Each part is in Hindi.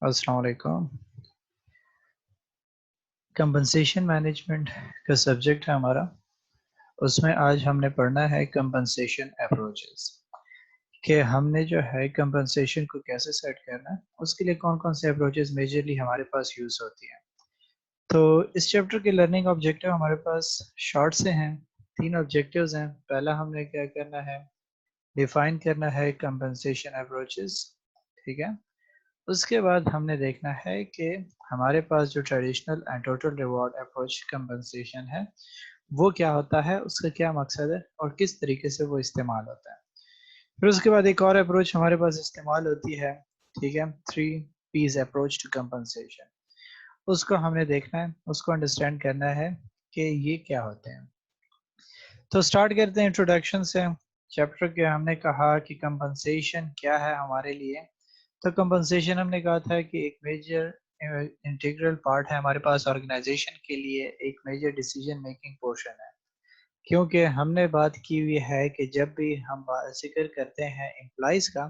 अस्सलाम वालेकुम। कंपनसेशन मैनेजमेंट का सब्जेक्ट है हमारा। उसमें आज हमने पढ़ना है कंपनसेशन अप्रोचेस कि हमने जो है कंपनसेशन को कैसे सेट करना है, उसके लिए कौन कौन से अप्रोचेस मेजरली हमारे पास यूज़ होती हैं। तो इस चैप्टर के लर्निंग ऑब्जेक्टिव हमारे पास शॉर्ट से हैं। 3 ऑब्जेक्टिव्स हैं। पहला हमने क्या करना है, डिफाइन करना है कंपनसेशन अप्रोचेस। ठीक है। उसके बाद हमने देखना है कि हमारे पास जो traditional and total reward approach compensation है वो क्या होता है, उसका क्या मकसद है और किस तरीके से वो इस्तेमाल होता है। फिर उसके बाद एक और अप्रोच हमारे पास इस्तेमाल होती है। ठीक है, 3 P's अप्रोच टू कंपनसेशन। उसको हमने देखना है, उसको अंडरस्टैंड करना है कि ये क्या होते हैं। तो स्टार्ट करते हैं इंट्रोडक्शन से। चैप्टर के हमने कहा कि कंपनसेशन क्या है हमारे लिए। तो कंपनसेशन हमने कहा था कि एक मेजर इंटीग्रल पार्ट है हमारे पास ऑर्गेनाइजेशन के लिए, एक मेजर डिसीजन मेकिंग पोर्शन है। क्योंकि हमने बात की हुई है कि जब भी हम जिक्र करते हैं एम्प्लॉयज का,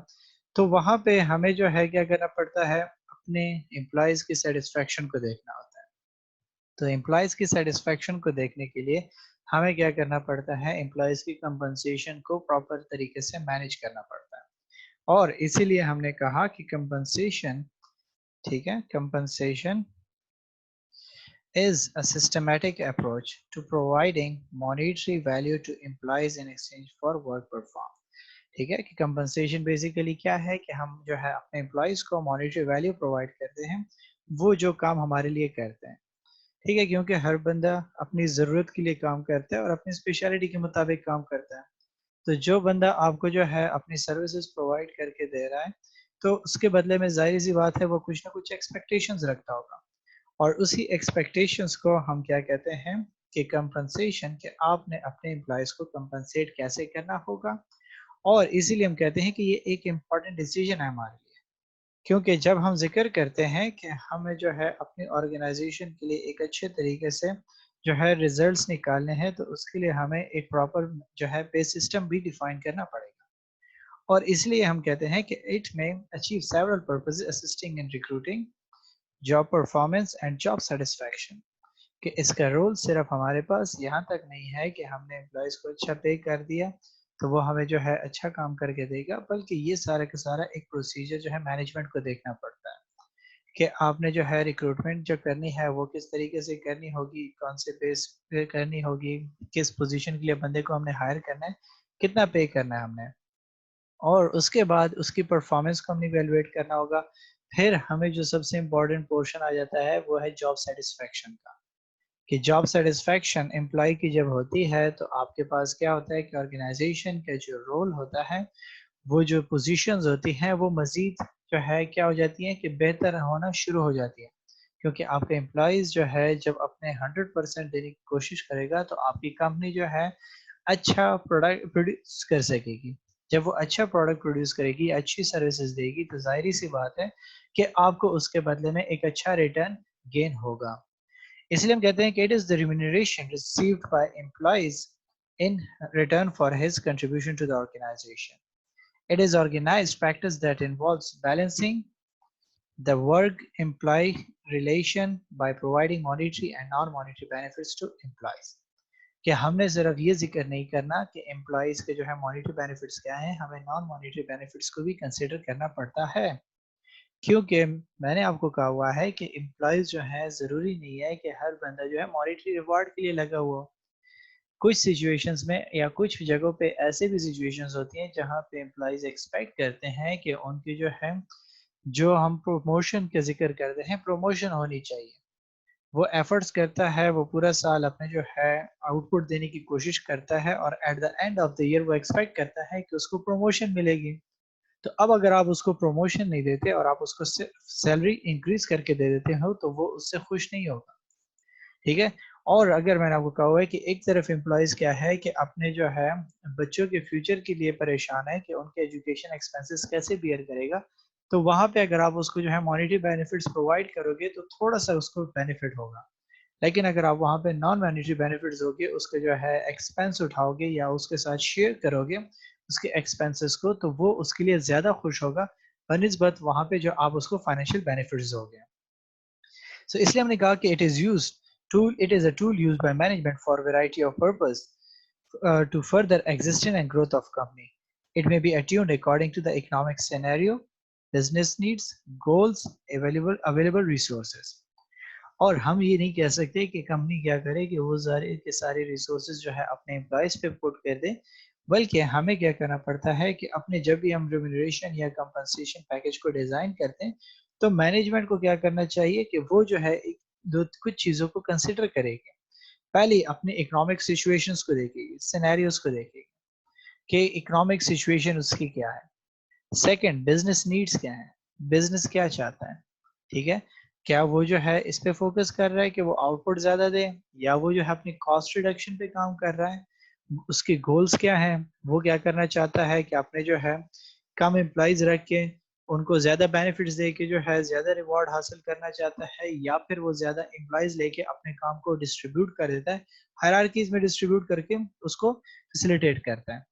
तो वहाँ पे हमें जो है क्या करना पड़ता है, अपने एम्प्लॉयज की सेटिस्फेक्शन को देखना होता है। तो एम्प्लॉयज की सेटिस्फेक्शन को देखने के लिए हमें क्या करना पड़ता है, एम्प्लॉयज की कंपनसेशन को प्रॉपर तरीके से मैनेज करना पड़ता है। और इसीलिए हमने कहा कि कंपनसेशन, ठीक है, compensation is a systematic approach to providing monetary value to employees in exchange for work performed। ठीक है कि कंपनसेशन बेसिकली क्या है कि हम जो है अपने एम्प्लॉयज को मॉनेटरी वैल्यू प्रोवाइड करते हैं, वो जो काम हमारे लिए करते हैं। ठीक है, क्योंकि हर बंदा अपनी ज़रूरत के लिए काम करता है और अपनी स्पेशलिटी के मुताबिक काम करता है। तो जो बंदा आपको जो है अपनी सर्विसेज प्रोवाइड करके दे रहा है, तो उसके बदले में जाहिर सी बात है वो कुछ ना कुछ एक्सपेक्टेशंस रखता होगा। और उसी एक्सपेक्टेशंस को हम क्या कहते हैं कि कंपनसेशन, कि आपने अपने एम्प्लॉयज को कंपनसेट कैसे करना होगा। और इसीलिए हम कहते हैं कि ये एक इम्पॉर्टेंट डिसीजन है हमारे लिए। क्योंकि जब हम जिक्र करते हैं कि हमें जो है अपनी ऑर्गेनाइजेशन के लिए एक अच्छे तरीके से जो है रिजल्ट्स निकालने हैं, तो उसके लिए हमें एक प्रॉपर जो है पे सिस्टम भी डिफाइन करना पड़ेगा। और इसलिए हम कहते हैं कि इट में achieve several purposes assisting in recruiting, job performance and job satisfaction. कि इसका रोल सिर्फ हमारे पास यहाँ तक नहीं है कि हमने एम्प्लॉयज़ को अच्छा पे कर दिया तो वो हमें जो है अच्छा काम करके देगा, बल्कि ये सारा का सारा एक प्रोसीजर जो है मैनेजमेंट को देखना पड़ता है कि आपने जो है रिक्रूटमेंट जो करनी है वो किस तरीके से करनी होगी, कौन से बेस पे करनी होगी, किस पोजीशन के लिए बंदे को हमने हायर करना है, कितना पे करना है हमने, और उसके बाद उसकी परफॉर्मेंस को हमने इवैल्यूएट करना होगा। फिर हमें जो सबसे इम्पोर्टेंट पोर्शन आ जाता है वो है जॉब सेटिस्फैक्शन का। कि जॉब सेटिस्फैक्शन एम्प्लॉय की जब होती है तो आपके पास क्या होता है कि ऑर्गेनाइजेशन का जो रोल होता है, वो जो पोजीशंस होती हैं वो मज़ीद जो है क्या हो जाती हैं कि बेहतर होना शुरू हो जाती है। क्योंकि आपका एम्प्लॉइज़ जो है जब अपने 100% देने की कोशिश करेगा तो आपकी कंपनी जो है अच्छा प्रोडक्ट प्रोड्यूस कर सकेगी। जब वो अच्छा प्रोडक्ट प्रोड्यूस करेगी, अच्छी सर्विसेज देगी, तो ज़ाहिर-सी बात है कि आपको उसके बदले में एक अच्छा रिटर्न गेन होगा। इसलिए हम कहते हैं कि it is the remuneration received by employees in return for his contribution to the organization. It is organized practice that involves balancing the work-employee relation by providing monetary and non-monetary benefits to employees। कि हमने सिर्फ ये जिक्र नहीं करना कि एम्प्लॉयज के जो है मॉनिटरी बेनिफिट्स क्या हैं, हमें नॉन मॉनिटरी बेनिफिट्स को भी कंसिडर करना पड़ता है। क्योंकि मैंने आपको कहा हुआ है कि एम्प्लॉयज जो है ज़रूरी नहीं है कि हर बंदा जो है मॉनिटरी रिवार्ड के लिए लगा हुआ हो। कुछ सिचुएशंस में या कुछ जगहों पे ऐसे भी सिचुएशंस होती हैं जहाँ पे एम्प्लॉइज एक्सपेक्ट करते हैं कि उनकी जो है, जो हम प्रमोशन का जिक्र करते हैं, प्रमोशन होनी चाहिए। वो एफर्ट्स करता है, वो पूरा साल अपने जो है आउटपुट देने की कोशिश करता है और at the end of the year वो एक्सपेक्ट करता है कि उसको प्रमोशन मिलेगी। तो अब अगर आप उसको प्रमोशन नहीं देते और आप उसको सिर्फ सैलरी इंक्रीज करके दे देते हो तो वो उससे खुश नहीं होगा। ठीक है। और अगर मैंने आपको कहा हुआ है कि एक तरफ एम्प्लॉयज क्या है कि अपने जो है बच्चों के फ्यूचर के लिए परेशान है कि उनके एजुकेशन एक्सपेंसेस कैसे बियर करेगा, तो वहां पे अगर आप उसको जो है मॉनेटरी बेनिफिट्स प्रोवाइड करोगे तो थोड़ा सा उसको बेनिफिट होगा। लेकिन अगर आप वहाँ पे नॉन मॉनेटरी बेनिफिट्स दोगे, उसके जो है एक्सपेंस उठाओगे या उसके साथ शेयर करोगे उसके एक्सपेंसेस को, तो वो उसके लिए ज़्यादा खुश होगा बनिस्बत वहाँ पे जो आप उसको फाइनेंशियल बेनिफिट्स दोगे। So इसलिए हमने कहा कि it is a tool used by management for a variety of purpose to further existence and growth of company. It may be attuned according to the economic scenario, business needs, goals, available resources. और हम ये नहीं कह सकते कि कंपनी क्या करे कि वो सारे के सारे रिसोर्सेज जो है अपने एम्प्लॉयज पे पुट कर दे, बल्कि हमें क्या करना पड़ता है कि अपने जब भी हम रेम्यूनरेशन या कंपनसेशन पैकेज को डिजाइन करते हैं, तो मैनेजमेंट को क्या करना चाहिए कि वो जो है एक दो कुछ चीजों को कंसिडर करेगी। पहले अपने इकोनॉमिक सिचुएशंस को देखेगी, सिनेरियोज को देखेगी कि इकोनॉमिक सिचुएशन उसकी क्या है। सेकंड, बिजनेस नीड्स क्या है, बिजनेस क्या चाहता है, ठीक है। क्या वो जो है इस पे फोकस कर रहा है कि वो आउटपुट ज्यादा दे, या वो जो है अपनी कॉस्ट रिडक्शन पे काम कर रहा है। उसके गोल्स क्या हैं, वो क्या करना चाहता है कि आपने जो है कम एम्प्लॉइज रख के उनको ज्यादा बेनिफिट्स दे के जो है ज्यादा रिवॉर्ड हासिल करना चाहता है, या फिर वो ज्यादा एम्प्लॉइज लेके अपने काम को डिस्ट्रीब्यूट कर देता है, हायरार्कीज में डिस्ट्रीब्यूट करके उसको फैसिलिटेट करता है।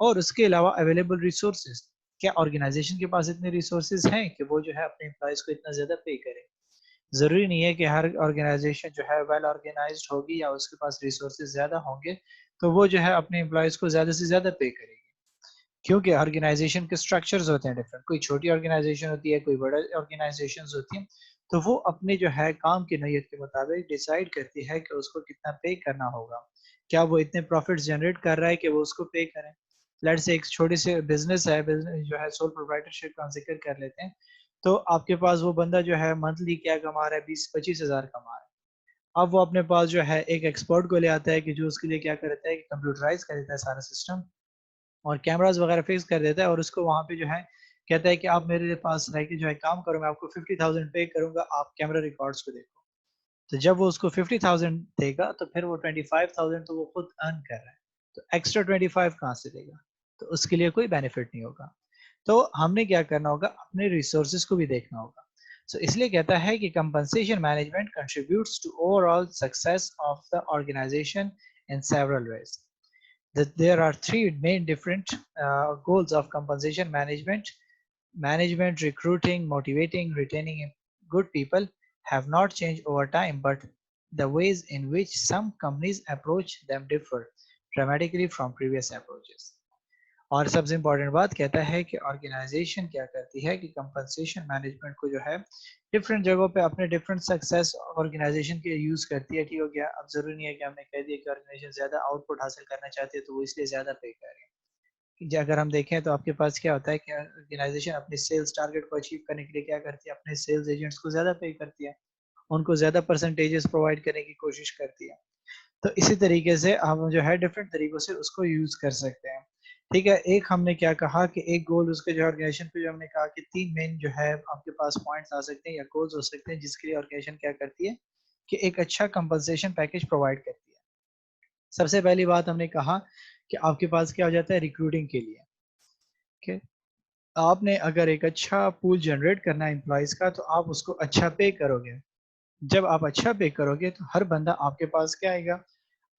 और उसके अलावा अवेलेबल रिसोर्सेज, क्या ऑर्गेनाइजेशन के पास इतने रिसोर्सेज हैं कि वो जो है अपने एम्प्लॉयज को इतना ज्यादा पे करे। जरूरी नहीं है कि हर ऑर्गेनाइजेशन जो है वेल ऑर्गेनाइज्ड होगी या उसके पास रिसोर्सेज ज्यादा होंगे तो वो जो है अपने एम्प्लॉयज को ज्यादा से ज्यादा पे करेगी, क्योंकि ऑर्गेनाइजेशन के स्ट्रक्चर्स होते हैं डिफरेंट। कोई छोटी ऑर्गेनाइजेशन होती है, कोई बड़ा ऑर्गेनाइजेशन होती है, तो वो अपने जो है काम की नौयत के मुताबिक डिसाइड करती है कि उसको कितना पे करना होगा। क्या वो इतने प्रॉफिट जनरेट कर रहा है कि वो उसको पे करें। लेट्स से एक छोटी सी बिजनेस है, बिजनेस जो है सोल प्रोप्राइटरशिप का जिक्र कर लेते हैं। तो आपके पास वो बंदा जो है मंथली क्या कमा रहा है, 20-25 हज़ार कमा रहा है। अब वो अपने पास जो है एक एक्सपर्ट को ले आता है कि जो उसके लिए क्या करता है कि कंप्यूटराइज कर देता है सारा सिस्टम और कैमरास वगैरह फिक्स कर देता है, और उसको वहां पे जो है कहता है कि आप मेरे पास रह के जो है काम करो, मैं आपको 50,000 पे करूंगा, आप कैमरा रिकॉर्ड्स को देखो। तो जब वो उसको 50,000 देगा तो फिर वो 25,000 तो वो खुद अर्न कर रहा है, तो एक्स्ट्रा 25 कहाँ से देगा। तो उसके लिए कोई बेनिफिट नहीं होगा। तो हमने क्या करना होगा, अपने रिसोर्सेज को भी देखना होगा। सो इसलिए कहता है कि compensation management contributes to overall success of the organization in several ways. That there are three main different goals of compensation management. Management, recruiting, motivating, retaining good people have not changed over time, but the ways in which some companies approach them differ dramatically from previous approaches. और सबसे इम्पोर्टेंट बात कहता है कि ऑर्गेनाइजेशन क्या करती है कि कंपनसेशन मैनेजमेंट को जो है डिफरेंट जगहों पे अपने डिफरेंट सक्सेस ऑर्गेनाइजेशन के यूज करती है। ठीक हो गया। अब जरूरी नहीं है कि हमने कह दिया कि ऑर्गेनाइजेशन ज्यादा आउटपुट हासिल करना चाहती है तो वो इसलिए ज्यादा पे कर रहे हैं। अगर हम देखें तो आपके पास क्या होता है कि ऑर्गेनाइजेशन अपने सेल्स टारगेट को अचीव करने के लिए क्या करती है, अपने सेल्स एजेंट्स को ज्यादा पे करती है, उनको ज्यादा परसेंटेजेस प्रोवाइड करने की कोशिश करती है। तो इसी तरीके से हम जो है डिफरेंट तरीकों से उसको यूज कर सकते हैं। ठीक है। एक हमने क्या कहा कि एक गोल उसके जो ऑर्गेनाइजेशन पे जो हमने कहा कि तीन मेन जो है आपके पास पॉइंट्स आ सकते हैं या गोल्स हो सकते हैं जिसके लिए ऑर्गेनाइजेशन क्या करती है कि एक अच्छा कंपनसेशन पैकेज प्रोवाइड करती है। सबसे पहली बात हमने कहा कि आपके पास क्या हो जाता है रिक्रूटिंग के लिए। okay? आपने अगर एक अच्छा पूल जनरेट करना है एम्प्लॉयज का तो आप उसको अच्छा पे करोगे। जब आप अच्छा पे करोगे तो हर बंदा आपके पास क्या आएगा,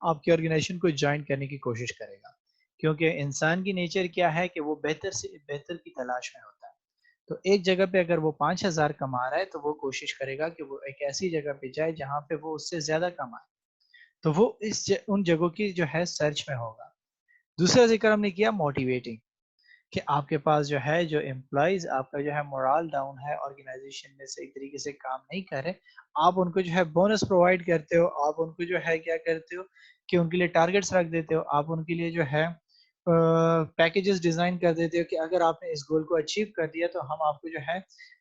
आपके ऑर्गेनाइजेशन को ज्वाइन करने की कोशिश करेगा, क्योंकि इंसान की नेचर क्या है कि वो बेहतर से बेहतर की तलाश में होता है। तो एक जगह पे अगर वो 5,000 कमा रहा है तो वो कोशिश करेगा कि वो एक ऐसी जगह पे जाए जहाँ पे वो उससे ज्यादा कमाए। तो वो उन जगहों की जो है सर्च में होगा। दूसरा जिक्र हमने किया मोटिवेटिंग, कि आपके पास जो है जो एम्प्लॉयज आपका जो है मोरल डाउन है, ऑर्गेनाइजेशन में सही तरीके से काम नहीं कर रहे, आप उनको जो है बोनस प्रोवाइड करते हो, आप उनको जो है क्या करते हो कि उनके लिए टारगेट्स रख देते हो, आप उनके लिए जो है पैकेजेस डिजाइन कर देते हो कि अगर आपने इस गोल को अचीव कर दिया तो हम आपको जो है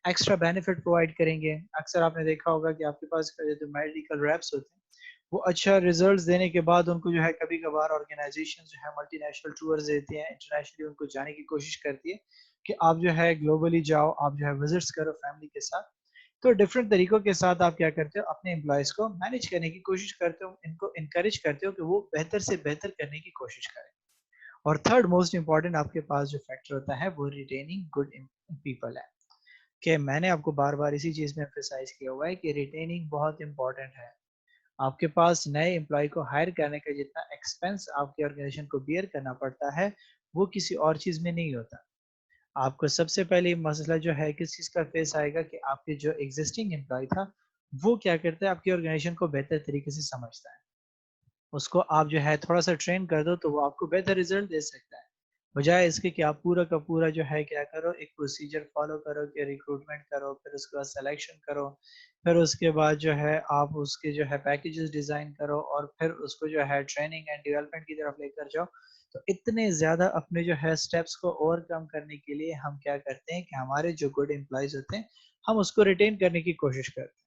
एक्स्ट्रा बेनिफिट प्रोवाइड करेंगे। अक्सर आपने देखा होगा कि आपके पास जो मेडिकल रैप्स होते हैं वो अच्छा रिजल्ट्स देने के बाद उनको जो है कभी कभार ऑर्गेनाइजेशन जो है मल्टीनेशनल टूर्स देती हैं, इंटरनेशनली उनको जाने की कोशिश करती है कि आप जो है ग्लोबली जाओ, आप जो है विजिट्स करो फैमिली के साथ। तो डिफरेंट तरीकों के साथ आप क्या करते हो, अपने एम्प्लॉयज को मैनेज करने की कोशिश करते हो, इनको इनकरेज करते हो कि वो बेहतर से बेहतर करने की कोशिश करें। और थर्ड मोस्ट इंपॉर्टेंट आपके पास जो फैक्टर होता है वो रिटेनिंग गुड पीपल है। कि मैंने आपको बार बार इसी चीज में एम्फेसाइज किया हुआ है कि रिटेनिंग बहुत इंपॉर्टेंट है। आपके पास नए एम्प्लॉय को हायर करने का जितना एक्सपेंस आपके ऑर्गेनाइजेशन को बियर करना पड़ता है वो किसी और चीज में नहीं होता। आपको सबसे पहले मसला जो है किस चीज़ का फेस आएगा कि आपके जो एग्जिस्टिंग एम्प्लॉय था, वो क्या करता है आपकी ऑर्गेनाइजेशन को बेहतर तरीके से समझता है। उसको आप जो है थोड़ा-सा ट्रेन कर दो तो वो आपको बेहतर रिज़ल्ट दे सकता है। बजाय इसके कि आप पूरा का पूरा जो है क्या करो एक प्रोसीजर फ़ॉलो करो कि रिक्रूटमेंट करो, फिर उसके बाद सिलेक्शन करो, फिर उसके बाद जो है आप उसके जो है पैकेजेज़ डिज़ाइन करो और फिर उसको जो है ट्रेनिंग एंड डेवलपमेंट की तरफ लेकर जाओ। तो इतने ज़्यादा अपने जो है स्टेप्स को ओवरकम करने के लिए हम क्या करते हैं कि हमारे जो गुड एम्प्लॉइज़ होते हैं, हम उसको रिटेन करने की कोशिश करते हैं।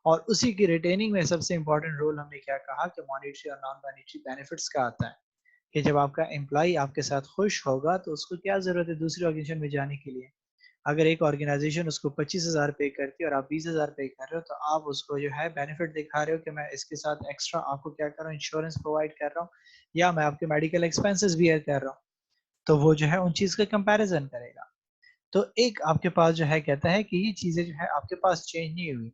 और उसी की रिटेनिंग में सबसे इम्पोर्टेंट रोल हमने क्या कहा कि मॉनेटरी और नॉन मॉनेटरी बेनिफिट्स का आता है कि जब आपका एम्प्लॉय आपके साथ खुश होगा तो उसको क्या ज़रूरत है दूसरी ऑर्गेनाइजेशन में जाने के लिए। अगर एक ऑर्गेनाइजेशन उसको 25,000 पे करती है और आप 20,000 पे कर रहे हो तो आप उसको जो है बेनिफिट दिखा रहे हो कि मैं इसके साथ एक्स्ट्रा आपको क्या कर रहा हूँ इंश्योरेंस प्रोवाइड कर रहा हूँ या मैं आपके मेडिकल एक्सपेंसेस बियर कर रहा हूँ। तो वो जो है उन चीज़ का कंपैरिजन करेगा। तो एक आपके पास जो है कहता है कि ये चीज़ें जो है आपके पास चेंज नहीं हुई।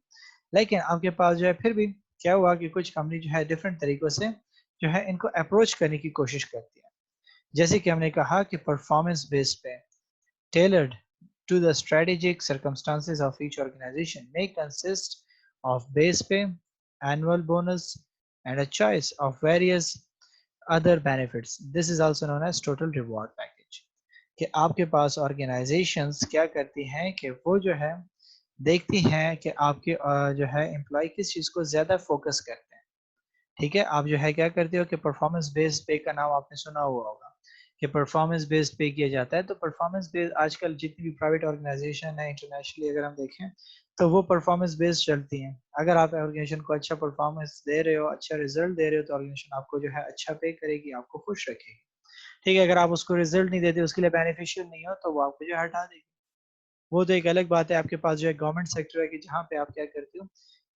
लेकिन आपके पास जो है फिर भी क्या हुआ कि कुछ कंपनी जो है डिफरेंट तरीकों से जो है इनको अप्रोच करने की कोशिश करती है। जैसे कि हमने कहा कि परफॉर्मेंस बेस्ड पे tailored to the strategic circumstances of each organization may consist of base pay, annual bonus, and a choice of various other benefits. This is also known as total reward package. कि आपके पास ऑर्गेनाइजेशंस क्या करती हैं कि वो जो है देखती हैं कि आपके जो है एम्प्लॉय किस चीज़ को ज़्यादा फोकस करते हैं। ठीक है? आप जो है क्या करते हो कि परफॉर्मेंस बेस्ड पे का नाम आपने सुना हुआ होगा, कि परफॉर्मेंस बेस्ड पे किया जाता है। तो परफॉर्मेंस बेस्ड आजकल जितनी भी प्राइवेट ऑर्गेनाइज़ेशन है इंटरनेशनली अगर हम देखें, तो वो परफॉर्मेंस बेस्ड चलती हैं। अगर आप ऑर्गेनाइजेशन को अच्छा परफॉर्मेंस दे रहे हो, अच्छा रिज़ल्ट दे रहे हो, तो ऑर्गेनाइजेशन आपको जो है अच्छा पे करेगी, आपको खुश रखेगी। ठीक है? अगर आप उसको रिज़ल्ट नहीं देते, उसके लिए बेनिफिशियल नहीं हो, तो वो आपको जो है हटा देगी। वो तो एक अलग बात है आपके पास जो है गवर्नमेंट सेक्टर है कि जहाँ पे आप क्या करते हो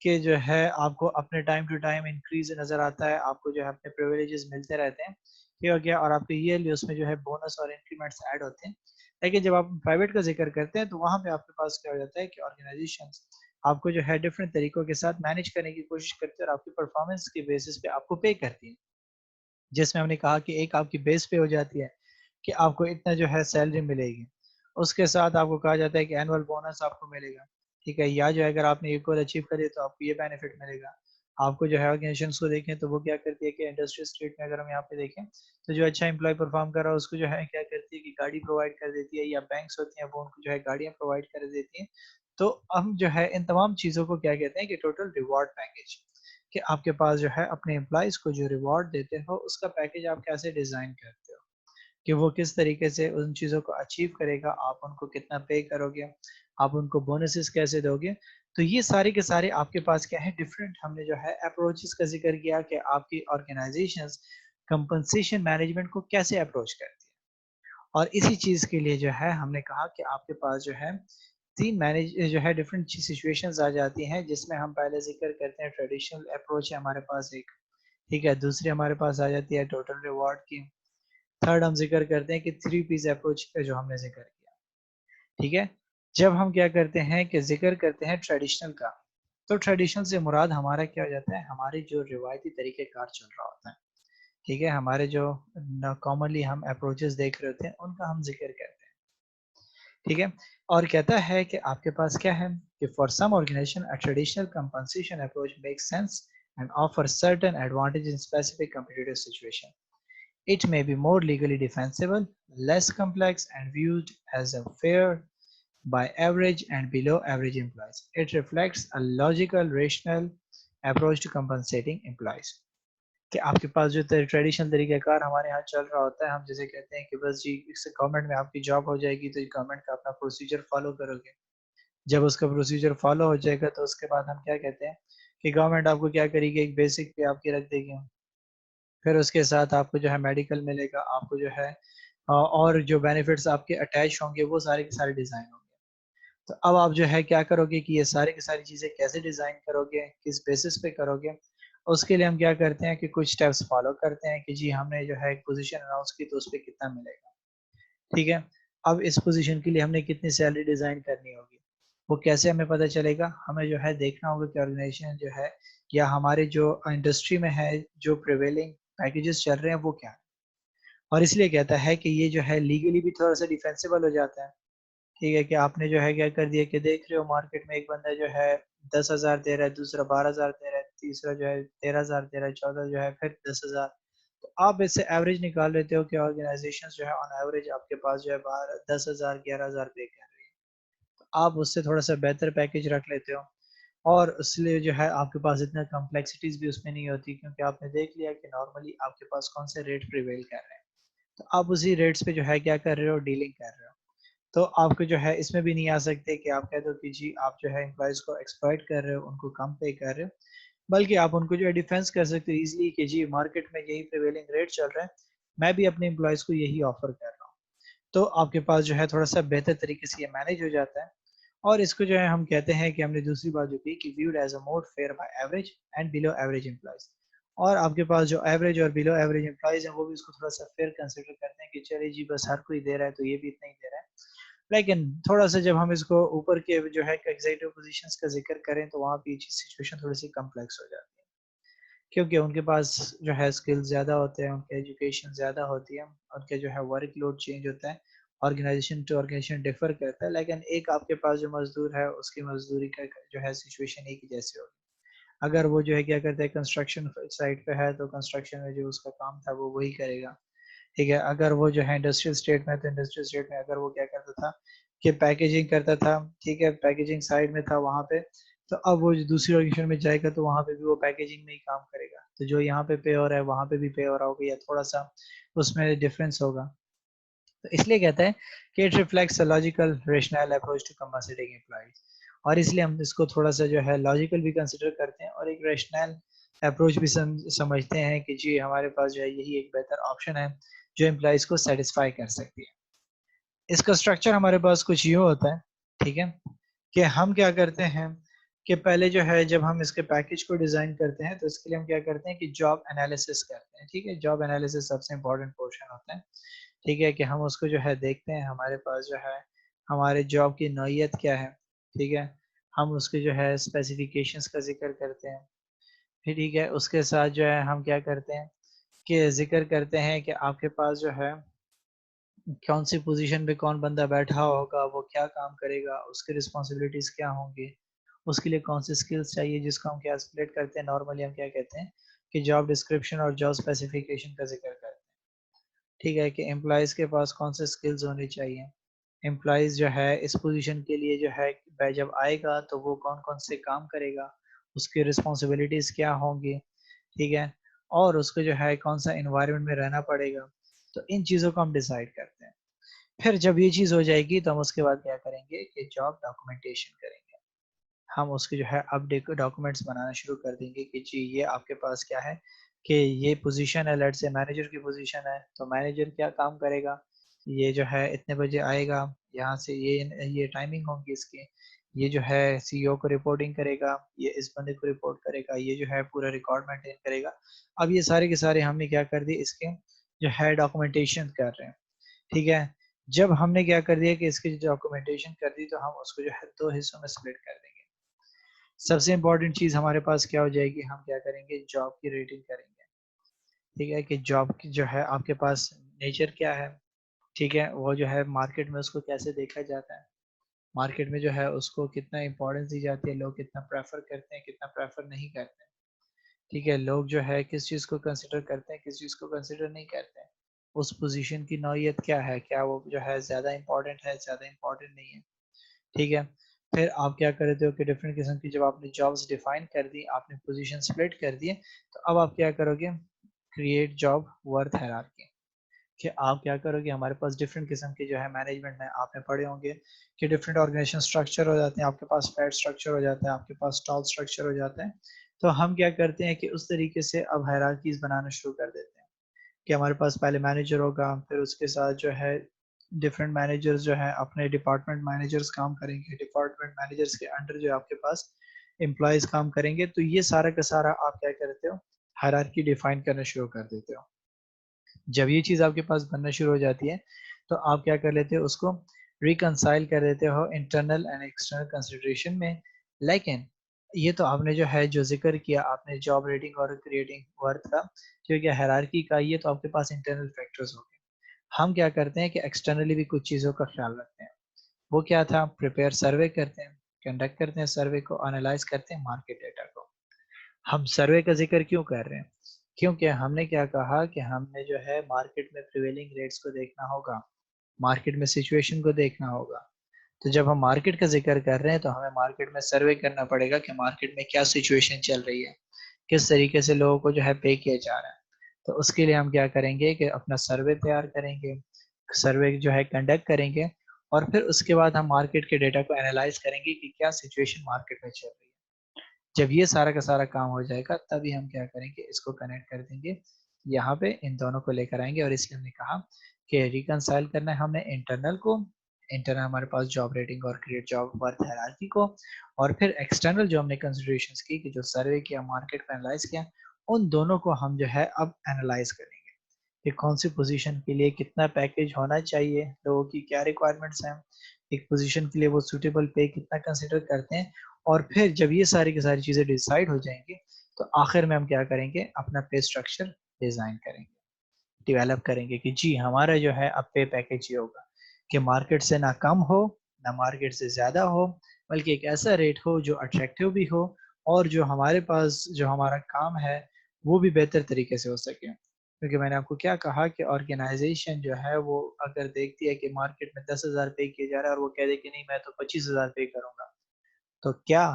कि जो है आपको अपने टाइम टू टाइम इंक्रीज़ नज़र आता है, आपको जो है अपने प्रिविलेजेस मिलते रहते हैं, ठीक हो गया? और आपको ईयरली उसमें जो है बोनस और इंक्रीमेंट्स ऐड होते हैं। लेकिन जब आप प्राइवेट का ज़िक्र करते हैं तो वहाँ पे आपके पास क्या हो जाता है कि ऑर्गेनाइज़ेशंस आपको जो है डिफरेंट तरीकों के साथ मैनेज करने की कोशिश करती है और आपकी परफॉर्मेंस के बेसिस पे आपको पे करती है। जिसमें हमने कहा कि एक आपकी बेस पे हो जाती है कि आपको इतना जो है सैलरी मिलेगी। उसके साथ आपको कहा जाता है कि एनुअल बोनस आपको मिलेगा, ठीक है? या जो है अगर आपने ये गोल अचीव करे तो आपको ये बेनिफिट मिलेगा। आपको जो है ऑर्गेनाइजेशंस को देखें तो वो क्या करती है कि इंडस्ट्री स्टेट में अगर हम यहाँ पे देखें, तो जो अच्छा एम्प्लॉयी परफॉर्म कर रहा है उसको जो है क्या करती है कि गाड़ी प्रोवाइड कर देती है या बैंक्स होती हैं वो उनको जो है गाड़ियाँ प्रोवाइड कर देती हैं। तो हम जो है इन तमाम चीज़ों को क्या कहते हैं कि टोटल रिवॉर्ड पैकेज। कि आपके पास जो है अपने एम्प्लॉइज़ को जो रिवॉर्ड देते हो, उसका पैकेज आप कैसे डिज़ाइन करते हो? कि वो किस तरीके से उन चीज़ों को अचीव करेगा, आप उनको कितना पे करोगे, आप उनको बोनसेस कैसे दोगे? तो ये सारे के सारे आपके पास क्या है डिफरेंट हमने जो है अप्रोचेस का ज़िक्र किया कि आपकी ऑर्गेनाइज़ेशंस कंपनसेशन मैनेजमेंट को कैसे अप्रोच करती है। और इसी चीज़ के लिए जो है हमने कहा कि आपके पास जो है 3 मैनेज जो है डिफरेंट सिचुएशंस आ जाती हैं जिसमें हम पहले ज़िक्र करते हैं ट्रेडिशनल अप्रोच है हमारे पास एक, ठीक है? दूसरी हमारे पास आ जाती है टोटल रिवॉर्ड की, थर्ड हम ज़िक्र करते हैं कि 3 पीस अप्रोच का जो हमने ज़िक्र किया, ठीक है? जब हम क्या करते हैं कि ज़िक्र करते हैं ट्रेडिशनल का, तो ट्रेडिशनल से मुराद हमारा क्या हो जाता है, हमारे जो रिवायती तरीक़ेकार चल रहा होता है, ठीक है? हमारे जो न कॉमनली हम अप्रोचेस देख रहे होते हैं, उनका हम ज़िक्र करते हैं। ठीक है? और कहता है कि आपके पास क्या है कि for some organization a traditional compensation approach makes sense and offer certain advantage in specific competitive situation. It may be more legally defensible, less complex, and viewed as a fair by average and below average employees. It reflects a logical, rational approach to compensating employees. कि आपके पास जो ट्रेडिशनल तरीक़ेकार हमारे यहाँ चल रहा होता है, हम जैसे कहते हैं कि बस जी इससे गवर्नमेंट में आपकी जॉब हो जाएगी तो गवर्नमेंट का अपना प्रोसीजर फॉलो करोगे। जब उसका प्रोसीजर फॉलो हो जाएगा तो उसके बाद हम क्या कहते हैं कि गवर्नमेंट आपको क्या करेगी एक बेसिक पे आपकी रख देगी। फिर उसके साथ आपको जो है मेडिकल मिलेगा, आपको जो है और जो बेनिफिट्स आपके अटैच होंगे वो सारे के सारे डिज़ाइन होंगे। तो अब आप जो है क्या करोगे कि ये सारी की सारी चीज़ें कैसे डिज़ाइन करोगे, किस बेसिस पे करोगे? उसके लिए हम क्या करते हैं कि कुछ स्टेप्स फॉलो करते हैं कि जी हमने जो है एक पोज़ीशन अनाउंस की तो उसपे कितना मिलेगा, ठीक है? अब इस पोज़ीशन के लिए हमने कितनी सैलरी डिज़ाइन करनी होगी, वो कैसे हमें पता चलेगा? हमें जो है देखना होगा कि ऑर्गेनाइज़ेशन जो है या हमारे जो इंडस्ट्री में है, जो प्रिवेलिंग पैकेजेस चल रहे हैं वो क्या हैं? और इसलिए कहता है कि ये जो है लीगली भी थोड़ा-सा डिफेंसिबल हो जाता है। ठीक है, कि आपने जो है क्या कर दिया कि देख रहे हो मार्केट में एक बंदा जो है 10,000 दे रहा है, दूसरा 12,000 दे रहा है, तीसरा जो है 13,000 दे रहा है, चौथा जो है फिर 10,000। तो आप इससे एवरेज निकाल लेते हो कि ऑर्गेनाइजेशन जो है ऑन एवरेज आपके पास जो है 10,000 11,000 पे कर रही है। तो आप उससे थोड़ा सा बेहतर पैकेज रख लेते हो, और इसलिए जो है आपके पास इतना कम्प्लेक्सिटीज भी उसमें नहीं होती, क्योंकि आपने देख लिया कि नॉर्मली आपके पास कौन से रेट प्रिवेल कर रहे हैं। तो आप उसी रेट्स पे जो है क्या कर रहे हो, डीलिंग कर रहे हो। तो आपको जो है इसमें भी नहीं आ सकते कि आप कह दो कि जी आप जो है एम्प्लॉयज़ को एक्सप्लॉइट कर रहे हो, उनको कम पे कर रहे हो, बल्कि आप उनको जो है डिफेंस कर सकते हो ईज़िली कि जी मार्केट में यही प्रिवेलिंग रेट चल रहा है, मैं भी अपने एम्प्लॉयज़ को यही ऑफ़र कर रहा हूँ। तो आपके पास जो है थोड़ा-सा बेहतर तरीके से ये मैनेज हो जाता है, और इसको जो है हम कहते हैं कि हमने दूसरी बात जो की कि viewed as a more fair by average and below average employees. और आपके पास जो एवरेज और बिलो एवरेज एम्प्लॉयज़ हैं, वो भी इसको थोड़ा-सा फेयर कंसीडर करते हैं कि चलिए जी बस हर कोई दे रहा है तो ये भी इतना ही दे रहा है। लेकिन थोड़ा-सा जब हम इसको ऊपर के जो है एग्ज़ीक्यूटिव पोज़ीशंस का ज़िक्र करें, तो वहाँ पे ये चीज़ सिचुएशन थोड़ी-सी कॉम्प्लेक्स हो जाती है। क्योंकि उनके पास जो है स्किल्स ज़्यादा होते हैं, उनकी एजुकेशन ज़्यादा होती है, उनके जो है वर्कलोड चेंज होता है, ऑर्गेनाइज़ेशन टू ऑर्गेनाइज़ेशन डिफ़र करता है, लेकिन एक आपके पास जो मज़दूर है, उसकी मज़दूरी का जो है सिचुएशन एक ही जैसी होगी। अगर वो जो है क्या करता है कंस्ट्रक्शन साइट पे है, तो कंस्ट्रक्शन में जो उसका काम था, वो वही करेगा। ठीक है, अगर वो जो है इंडस्ट्रियल स्टेट में, तो इंडस्ट्रियल स्टेट में अगर वो क्या करता था कि पैकेजिंग करता था, ठीक है, पैकेजिंग साइड में था वहाँ पे, तो अब वो जो दूसरी लोकेशन में जाएगा तो वहाँ पे भी वो पैकेजिंग में ही काम करेगा। तो जो यहाँ पे पे हो रहा है, वहाँ पे भी पे हो रहा होगा, या थोड़ा-सा उसमें डिफरेंस होगा। तो इसलिए कहते हैं कि it reflects a logical rational approach to compensating employees, और इसलिए हम इसको थोड़ा-सा जो है लॉजिकल भी कंसीडर करते हैं, और एक रेशनल अप्रोच भी समझते हैं कि जी हमारे पास जो है यही एक बेहतर ऑप्शन है, जो एम्प्लॉइज को सेटिस्फाई कर सकती है। इसका स्ट्रक्चर हमारे पास कुछ यूँ होता है, ठीक है? कि हम क्या करते हैं कि पहले जो है जब हम इसके पैकेज को डिज़ाइन करते हैं, तो इसके लिए हम क्या करते हैं कि जॉब एनालिसिस करते हैं, ठीक है? जॉब एनालिसिस सबसे इम्पोर्टेंट पोर्शन होता है, ठीक है? कि हम उसको जो है देखते हैं, हमारे पास जो है हमारे जॉब की नौइयत क्या है, ठीक है? हम उसके जो है स्पेसिफ़िकेशंस का ज़िक्र करते हैं, फिर ठीक है, उसके साथ जो है हम क्या करते हैं कि ज़िक्र करते हैं कि आपके पास जो है कौन-सी पोज़ीशन पे कौन बंदा बैठा होगा, वो क्या काम करेगा, उसकी रिस्पॉन्सिबिलिटीज़ क्या होंगी, उसके लिए कौन-सी स्किल्स चाहिए, जिसको हम क्या स्प्लिट करते हैं, नॉर्मली हम क्या कहते हैं कि जॉब डिस्क्रिप्शन और जॉब स्पेसिफिकेशन का ज़िक्र करते हैं। ठीक है, कि एम्प्लॉइज़ के पास कौन-से स्किल्स होने चाहिए। एम्प्लॉइज़ जो है इस पोज़ीशन के लिए जो है ब जब आएगा तो वो कौन-कौन से काम करेगा, उसकी रिस्पॉन्सिबिलिटीज़ क्या होंगी, ठीक है? और उसको जो है कौन-सा एनवायरनमेंट में रहना पड़ेगा। तो इन चीज़ों को हम डिसाइड करते हैं। फिर जब ये चीज़ हो जाएगी, तो हम उसके बाद क्या करेंगे कि जॉब डॉक्यूमेंटेशन करेंगे। हम उसके जो है अपडेट डॉक्यूमेंट्स बनाना शुरू कर देंगे कि जी ये आपके पास क्या है कि ये पोजीशन है, लेट्स से मैनेजर की पोजीशन है, तो मैनेजर क्या काम करेगा, ये जो है इतने बजे आएगा, यहाँ से ये टाइमिंग होगी इसकी, ये जो है सीईओ को रिपोर्टिंग करेगा, ये इस बंदे को रिपोर्ट करेगा, ये जो है पूरा रिकॉर्ड मेंटेन करेगा। अब ये सारे के सारे हमने क्या कर दिए, इसके जो है डॉक्यूमेंटेशन कर रहे हैं, ठीक है? जब हमने क्या कर दिया कि इसकी डॉक्यूमेंटेशन कर दी, तो हम उसको जो है 2 हिस्सों में स्प्लिट कर देंगे। सबसे इम्पोर्टेंट चीज़ हमारे पास क्या हो जाएगी, हम क्या करेंगे, जॉब की रेटिंग करेंगे, ठीक है? कि जॉब की जो है आपके पास नेचर क्या है, ठीक है? वो जो है मार्केट में उसको कैसे देखा जाता है, मार्केट में जो है उसको कितना इम्पोर्टेंस दी जाती है, लोग कितना प्रेफ़र करते हैं, कितना प्रेफ़र नहीं करते हैं, ठीक है? लोग जो है किस चीज़ को कंसिडर करते हैं, किस चीज़ को कंसिडर नहीं करते हैं। उस पोज़ीशन की नौइयत क्या है, क्या वो जो है ज़्यादा इम्पोर्टेंट है, ज़्यादा इम्पोर्टेंट नहीं है, ठीक है? फिर आप क्या करते हो कि डिफरेंट किस्म की जब आपने जॉब्स डिफाइन कर दी, आपने पोजीशन स्प्लिट कर दिए, तो अब आप क्या करोगे, क्रिएट जॉब वर्थ हायरार्की, कि आप क्या करोगे, हमारे पास डिफरेंट किस्म के जो है मैनेजमेंट में आपने पढ़े होंगे कि डिफरेंट ऑर्गेनाइजेशन स्ट्रक्चर हो जाते हैं, आपके पास फ्लैट स्ट्रक्चर हो जाता है, आपके पास टॉल स्ट्रक्चर हो जाता है। तो हम क्या करते हैं कि उस तरीके से अब हायरार्कीज़ बनाना शुरू कर देते हैं। कि हमारे पास पहले मैनेजर होगा, फिर उसके साथ जो है डिफरेंट मैनेजर्स जो है अपने डिपार्टमेंट मैनेजर्स काम करेंगे, डिपार्टमेंट मैनेजर्स के अंडर जो है आपके पास एम्प्लॉइज़ काम करेंगे, तो ये सारा का सारा आप क्या करते हो, हायरार्की डिफाइन करना शुरू कर देते हो। जब ये चीज़ आपके पास बनना शुरू हो जाती है, तो आप क्या कर लेते हो, उसको रिकंसाइल कर देते हो इंटरनल एंड एक्सटर्नल कंसिडरेशन में। लेकिन ये तो आपने जो है जो ज़िक्र किया आपने जॉब रेटिंग और क्रिएटिंग वर्थ का, ठीक है, हायरार्की का, ये तो आपके पास इंटरनल फैक्टर्स हो गए। हम क्या करते हैं कि एक्सटर्नली भी कुछ चीज़ों का ख्याल रखते हैं। वो क्या था, प्रिपेयर सर्वे करते हैं, कंडक्ट करते हैं सर्वे को, एनालाइज करते हैं मार्केट डेटा को। हम सर्वे का जिक्र क्यों कर रहे हैं, क्योंकि हमने क्या कहा कि हमने जो है मार्केट में प्रिवेलिंग रेट्स को देखना होगा, मार्केट में सिचुएशन को देखना होगा। तो जब हम मार्केट का जिक्र कर रहे हैं तो हमें मार्केट में सर्वे करना पड़ेगा कि मार्केट में क्या सिचुएशन चल रही है, किस तरीके से लोगों को जो है पे किया जा रहा है। तो उसके लिए हम क्या करेंगे कि अपना सर्वे तैयार करेंगे, सर्वे जो है कंडक्ट करेंगे, और फिर उसके बाद हम मार्केट के डेटा को एनालाइज करेंगे कि क्या सिचुएशन मार्केट में चल रही है। जब ये सारा का सारा काम हो जाएगा तभी हम क्या करेंगे, इसको कनेक्ट कर देंगे, यहाँ पे इन दोनों को लेकर आएंगे। और इसलिए हमने कहा कि रिकनसाइल करना है हमने इंटरनल को, इंटरनल हमारे पास जॉब रेटिंग और क्रिएट जॉब वर्थ हायरार्की को, और फिर एक्सटर्नल जो हमने कंसिडरेशंस की कि जो सर्वे किया, मार्केट को एनालाइज किया, उन दोनों को हम जो है अब एनालाइज करेंगे कि कौन सी पोजीशन के लिए कितना पैकेज होना चाहिए, लोगों की क्या रिक्वायरमेंट्स हैं, एक पोजीशन के लिए वो सूटेबल पे कितना कंसिडर करते हैं। और फिर जब ये सारी की सारी चीज़ें डिसाइड हो जाएंगी तो आखिर में हम क्या करेंगे, अपना पे स्ट्रक्चर डिज़ाइन करेंगे, डेवलप करेंगे कि जी हमारा जो है अब पे पैकेज ये होगा कि मार्केट से ना कम हो, ना मार्केट से ज़्यादा हो, बल्कि एक ऐसा रेट हो जो अट्रैक्टिव भी हो, और जो हमारे पास जो हमारा काम है वो भी बेहतर तरीके से हो सके। क्योंकि मैंने आपको क्या कहा कि ऑर्गेनाइजेशन जो है वो अगर देखती है कि मार्केट में 10,000 पे किया जा रहा है और वो कह दे कि नहीं मैं तो 25,000 पे करूंगा, तो क्या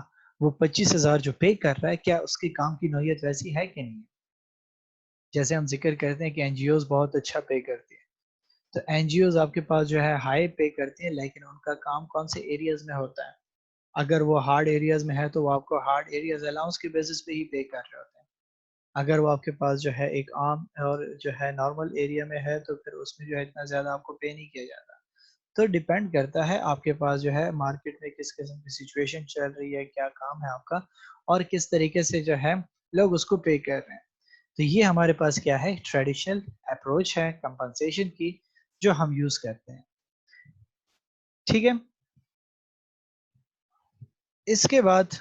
वो 25,000 जो पे कर रहा है क्या उसके काम की नौयत वैसी है कि नहीं है। जैसे हम जिक्र करते हैं कि एनजीओज बहुत अच्छा पे करती है, तो एनजीओज आपके पास जो है हाई पे करती है, लेकिन उनका काम कौन से एरियाज में होता है। अगर वो हार्ड एरियाज में है तो वो आपको हार्ड एरियाज अलाउंस के बेसिस पे ही पे कर रहे होते हैं। अगर वो आपके पास जो है एक आम और जो है नॉर्मल एरिया में है तो फिर उसमें जो है इतना ज्यादा आपको पे नहीं किया जाता। तो डिपेंड करता है आपके पास जो है मार्केट में किस किस्म की सिचुएशन चल रही है, क्या काम है आपका, और किस तरीके से जो है लोग उसको पे कर रहे हैं। तो ये हमारे पास क्या है, ट्रेडिशनल अप्रोच है कंपनसेशन की जो हम यूज करते हैं। ठीक है, इसके बाद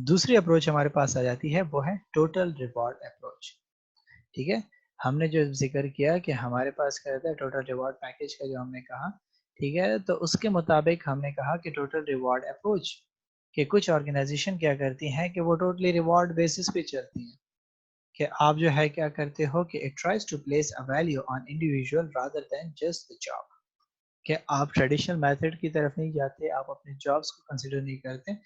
दूसरी अप्रोच हमारे पास आ जाती है, वो है टोटल रिवॉर्ड अप्रोच। ठीक है, हमने जो जिक्र किया कि हमारे पास क्या रहता है टोटल रिवॉर्ड पैकेज का जो हमने कहा, ठीक है, तो उसके मुताबिक हमने कहा कि टोटल रिवॉर्ड अप्रोच कि कुछ ऑर्गेनाइजेशन क्या करती हैं कि वो टोटली रिवॉर्ड बेसिस पे चलती हैं, कि आप जो है क्या करते हो कि it tries to place a value on individual rather than just the job, कि आप ट्रेडिशनल मेथड की तरफ नहीं जाते, आप अपने जॉब्स को कंसिडर नहीं करते,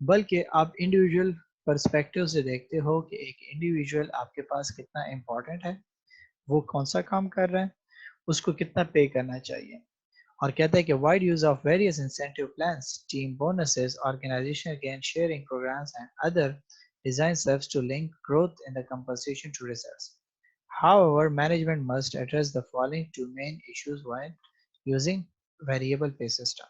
बल्कि आप इंडिविजुअल पर्सपेक्टिव से देखते हो कि एक इंडिविजुअल आपके पास कितना इम्पोर्टेंट है, वो कौन सा काम कर रहा है, उसको कितना पे करना चाहिए। और कहता है कि wide use of various incentive plans, team bonuses, organization gain sharing programs and other design serves to link growth in the compensation to results. However, management must address the following two main issues while using variable pay system.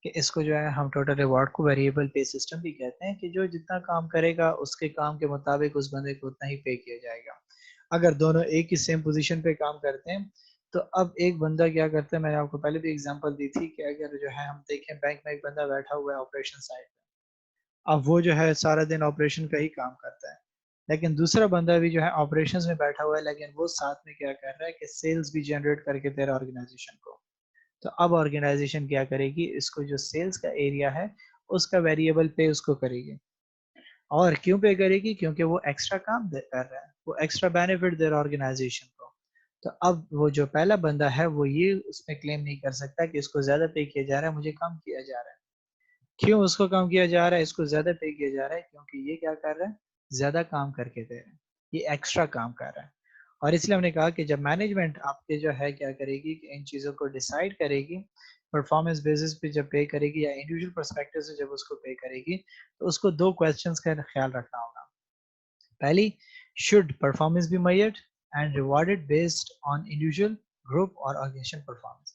कि इसको जो है हम टोटल रिवॉर्ड को वेरिएबल पे सिस्टम भी कहते हैं, कि जो जितना काम करेगा उसके काम के मुताबिक उस बंदे को उतना ही पे किया जाएगा। अगर दोनों एक ही सेम पोजीशन पे काम करते हैं तो अब एक बंदा क्या करता है, मैंने आपको पहले भी एग्जांपल दी थी कि अगर जो है हम देखें बैंक में एक बंदा बैठा हुआ है ऑपरेशन साइड पे, अब वो जो है सारा दिन ऑपरेशन का ही काम करता है, लेकिन दूसरा बंदा भी जो है ऑपरेशंस में बैठा हुआ है, लेकिन वो साथ में क्या कर रहा है कि सेल्स भी जनरेट करके दे रहा है ऑर्गेनाइजेशन को। तो अब ऑर्गेनाइजेशन क्या करेगी, इसको जो सेल्स का एरिया है उसका वेरिएबल पे उसको करेगी। और क्यों पे करेगी, क्योंकि वो एक्स्ट्रा काम कर रहा है, वो एक्स्ट्रा बेनिफिट दे रहा है ऑर्गेनाइजेशन को। तो अब वो जो पहला बंदा है वो ये उसमें क्लेम नहीं कर सकता कि इसको ज्यादा पे किया जा रहा है, मुझे कम किया जा रहा है। क्यों उसको कम किया जा रहा है, इसको ज्यादा पे किया जा रहा है, क्योंकि ये क्या कर रहा है, ज्यादा काम करके दे रहा है, ये एक्स्ट्रा काम कर रहा है। और इसलिए हमने कहा कि जब मैनेजमेंट आपके जो है क्या करेगी कि इन चीज़ों को डिसाइड करेगी, परफॉर्मेंस बेसिस पे जब पे करेगी या इंडिविजुअल पर्सपेक्टिव से जब उसको पे करेगी, तो उसको दो क्वेश्चंस का ख्याल रखना होगा। पहली, should performance be measured and rewarded based on individual, group और ऑर्गेनाइजेशन परफॉर्मेंस,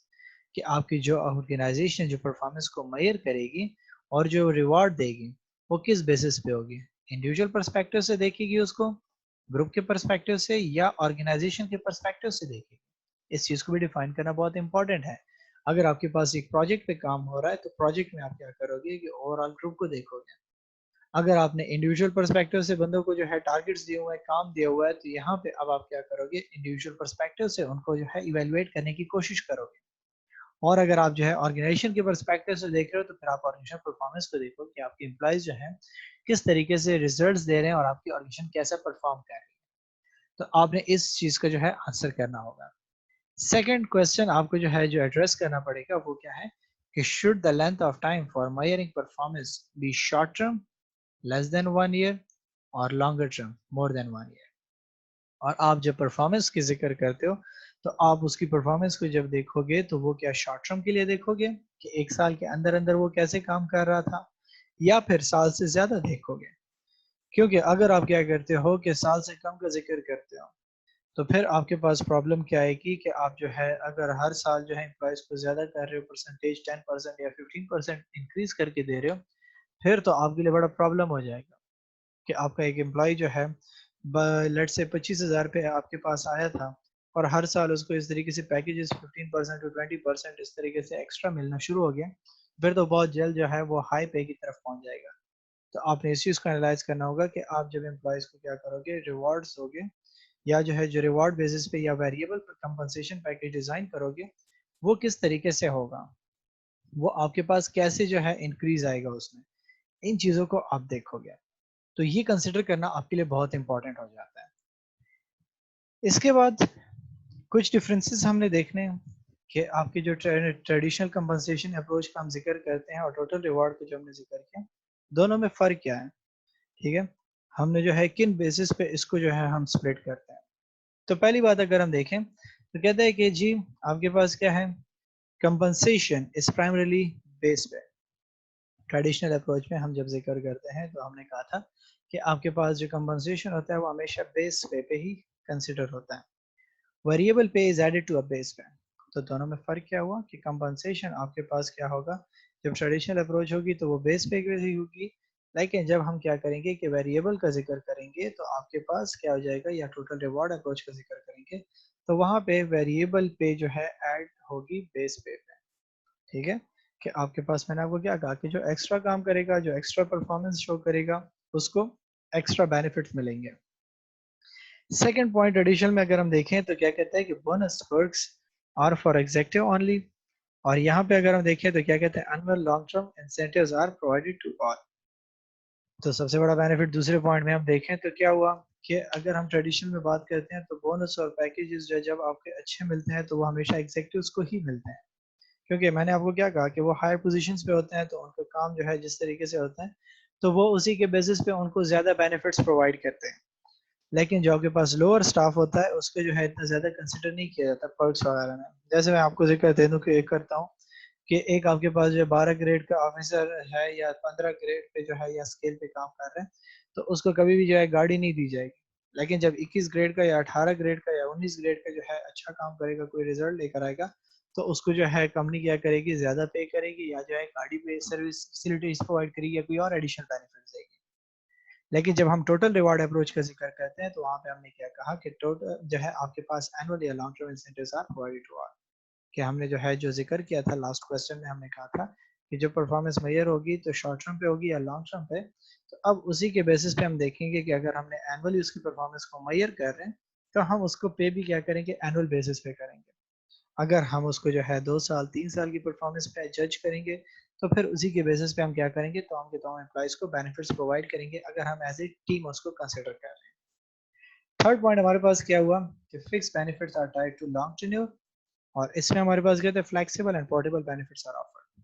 कि आपकी जो ऑर्गेनाइजेशन जो परफॉर्मेंस को मेजर करेगी और जो रिवॉर्ड देगी वो किस बेसिस पे होगी, इंडिविजुअल पर्सपेक्टिव से देखेगी उसको, ग्रुप के पर्सपेक्टिव से, या ऑर्गेनाइजेशन के पर्सपेक्टिव से देखेगी। इस चीज को भी डिफाइन करना बहुत इंपॉर्टेंट है। अगर आपके पास एक प्रोजेक्ट पे काम हो रहा है तो प्रोजेक्ट में आप क्या करोगे कि ओवरऑल ग्रुप को देखोगे। अगर आपने इंडिविजुअल पर्सपेक्टिव से बंदों को जो है टारगेट्स दिए हुए हैं, काम दिया हुआ है, तो यहाँ पे अब आप क्या करोगे, इंडिविजुअल पर्सपेक्टिव से उनको जो है इवेलुएट करने की कोशिश करोगे। और अगर आप जो है ऑर्गेनाइजेशन के पर्सपेक्टिव से देख रहे हो तो फिर आप ऑर्गेनाइजेशन परफॉर्मेंस को देखो कि आपके एम्प्लॉइज जो हैं किस तरीके से रिजल्ट्स दे रहे हैं और आपकी ऑर्गेनाइजेशन कैसा परफॉर्म कर रही है। तो आपने इस चीज का जो है आंसर करना होगा। सेकंड क्वेश्चन आपको जो है जो एड्रेस करना पड़ेगा वो क्या है कि should the length of time for measuring performance be short term, less than 1 year, और longer term, more than 1 year. और आप जब परफॉर्मेंस की जिक्र करते हो तो आप उसकी परफॉर्मेंस को जब देखोगे तो वो क्या शॉर्ट टर्म के लिए देखोगे कि 1 साल के अंदर अंदर वो कैसे काम कर रहा था, या फिर साल से ज्यादा देखोगे। क्योंकि अगर आप क्या करते हो कि साल से कम का जिक्र करते हो तो फिर आपके पास प्रॉब्लम क्या आएगी कि आप जो है अगर हर साल जो है एम्प्लॉयज को ज्यादा कर रहे हो, परसेंटेज 10% या 15% इंक्रीज करके दे रहे हो, फिर तो आपके लिए बड़ा प्रॉब्लम हो जाएगा कि आपका एक एम्प्लॉय जो है लेट से 25,000 पे आपके पास आया था और हर साल उसको इस तरीके से पैकेजेस 15% टू 20% इस तरीके से एक्स्ट्रा मिलना शुरू हो गया, फिर तो बहुत जल्द जो है वो हाई पे की तरफ पहुंच जाएगा। तो आपने इस चीज़ को एनालाइज करना होगा कि आप जब एम्प्लॉयज को क्या करोगे, रिवॉर्ड्स दोगे या जो है जो रिवॉर्ड बेसिस पे या वेरिएबल कंपनसेशन पैकेज डिजाइन करोगे वो किस तरीके से होगा, वो आपके पास कैसे जो है इंक्रीज आएगा उसमें, इन चीज़ों को आप देखोगे। तो ये कंसिडर करना आपके लिए बहुत इंपॉर्टेंट हो जाता है। इसके बाद कुछ डिफरेंसेस हमने देखने हैं कि आपके जो ट्रेडिशनल कंपनसेशन अप्रोच का हम जिक्र करते हैं और टोटल रिवॉर्ड का जो हमने जिक्र किया, दोनों में फ़र्क क्या है। ठीक है, हमने जो है किन बेसिस पे इसको जो है हम स्प्लिट करते हैं। तो पहली बात अगर हम देखें तो कहते हैं कि जी आपके पास क्या है, कंपनसेशन इज प्राइमरीली बेस पे। ट्रेडिशनल अप्रोच में हम जब जिक्र करते हैं तो हमने कहा था कि आपके पास जो कंपनसेशन होता है वो हमेशा बेस पे ही कंसिडर होता है। Variable pay is added to a base pay. तो दोनों में फर्क क्या हुआ कि कंपनसेशन आपके पास क्या होगा, जब ट्रेडिशनल अप्रोच होगी तो वो बेस पे ही होगी, लेकिन जब हम क्या करेंगे कि वेरिएबल का जिक्र करेंगे तो आपके पास क्या हो जाएगा, या टोटल रिवॉर्ड अप्रोच का जिक्र करेंगे तो वहां पे वेरिएबल पे जो है ऐड होगी बेस पे। ठीक है, कि आपके पास मैंने आपको क्या कहा कि जो एक्स्ट्रा काम करेगा, जो एक्स्ट्रा परफॉर्मेंस शो करेगा उसको एक्स्ट्रा बेनिफिट्स मिलेंगे। सेकंड पॉइंट एडिशन में अगर हम देखें तो क्या कहता है कि bonus perks are for executive only. और यहाँ पे अगर हम देखें तो क्या कहते हैं, annual long term incentives are provided to all. तो सबसे बड़ा बेनिफिट दूसरे पॉइंट में हम देखें तो क्या हुआ कि अगर हम ट्रेडिशनल में बात करते हैं तो बोनस और पैकेजेस जो जब आपके अच्छे मिलते हैं तो वो हमेशा एग्जेक्टिव्स को ही मिलते हैं। क्योंकि मैंने आपको क्या कहा कि वो हायर पोजीशंस पे होते हैं तो उनका काम जो है जिस तरीके से होता है तो वो उसी के बेसिस पे उनको ज्यादा बेनिफिट्स प्रोवाइड करते हैं। लेकिन जो आपके पास लोअर स्टाफ होता है उसको जो है इतना ज्यादा कंसिडर नहीं किया जाता पर्क्स वगैरह में। जैसे मैं आपको जिक्र दे दूं कि एक करता हूँ कि एक आपके पास जो 12 ग्रेड का ऑफिसर है या 15 ग्रेड पे जो है या स्केल पे काम कर रहे हैं तो उसको कभी भी जो है गाड़ी नहीं दी जाएगी। लेकिन जब 21 ग्रेड का या 18 ग्रेड का या 19 ग्रेड का जो है अच्छा काम करेगा, कोई रिजल्ट लेकर आएगा, तो उसको जो है कंपनी क्या करेगी, ज्यादा पे करेगी या जो है गाड़ी पे सर्विस फैसिलिटीज प्रोवाइड करेगी या कोई और एडिशनल बेनिफिट देगी। लेकिन जब हम टोटल रिवार्ड अप्रोच का जिक्र करते हैं तो वहां पे हमने क्या कहा कि टोटल जो है आपके पास एनुअल या long term incentives are provided to all. कि हमने जो है जो जिक्र किया था लास्ट क्वेश्चन में, हमने कहा था कि जो परफॉर्मेंस मेजर होगी तो शॉर्ट टर्म पे होगी या लॉन्ग टर्म पे। तो अब उसी के बेसिस पे हम देखेंगे कि अगर हमने एनुअली उसकी परफॉर्मेंस को मेजर कर रहे हैं तो हम उसको पे भी क्या करेंगे, एनुअल बेसिस पे करेंगे। अगर हम उसको जो है 2 साल 3 साल की परफॉर्मेंस पे जज करेंगे तो फिर उसी के बेसिस पे हम क्या करेंगे, तो हम के तमाम एम्प्लॉइज को बेनिफिट्स प्रोवाइड करेंगे अगर हम एज ए टीम उसको कंसिडर कर रहे हैं। थर्ड पॉइंट हमारे पास क्या हुआ कि fix benefits are tied to long tenure. और इसमें हमारे पास क्या था, flexible and portable benefits are offered.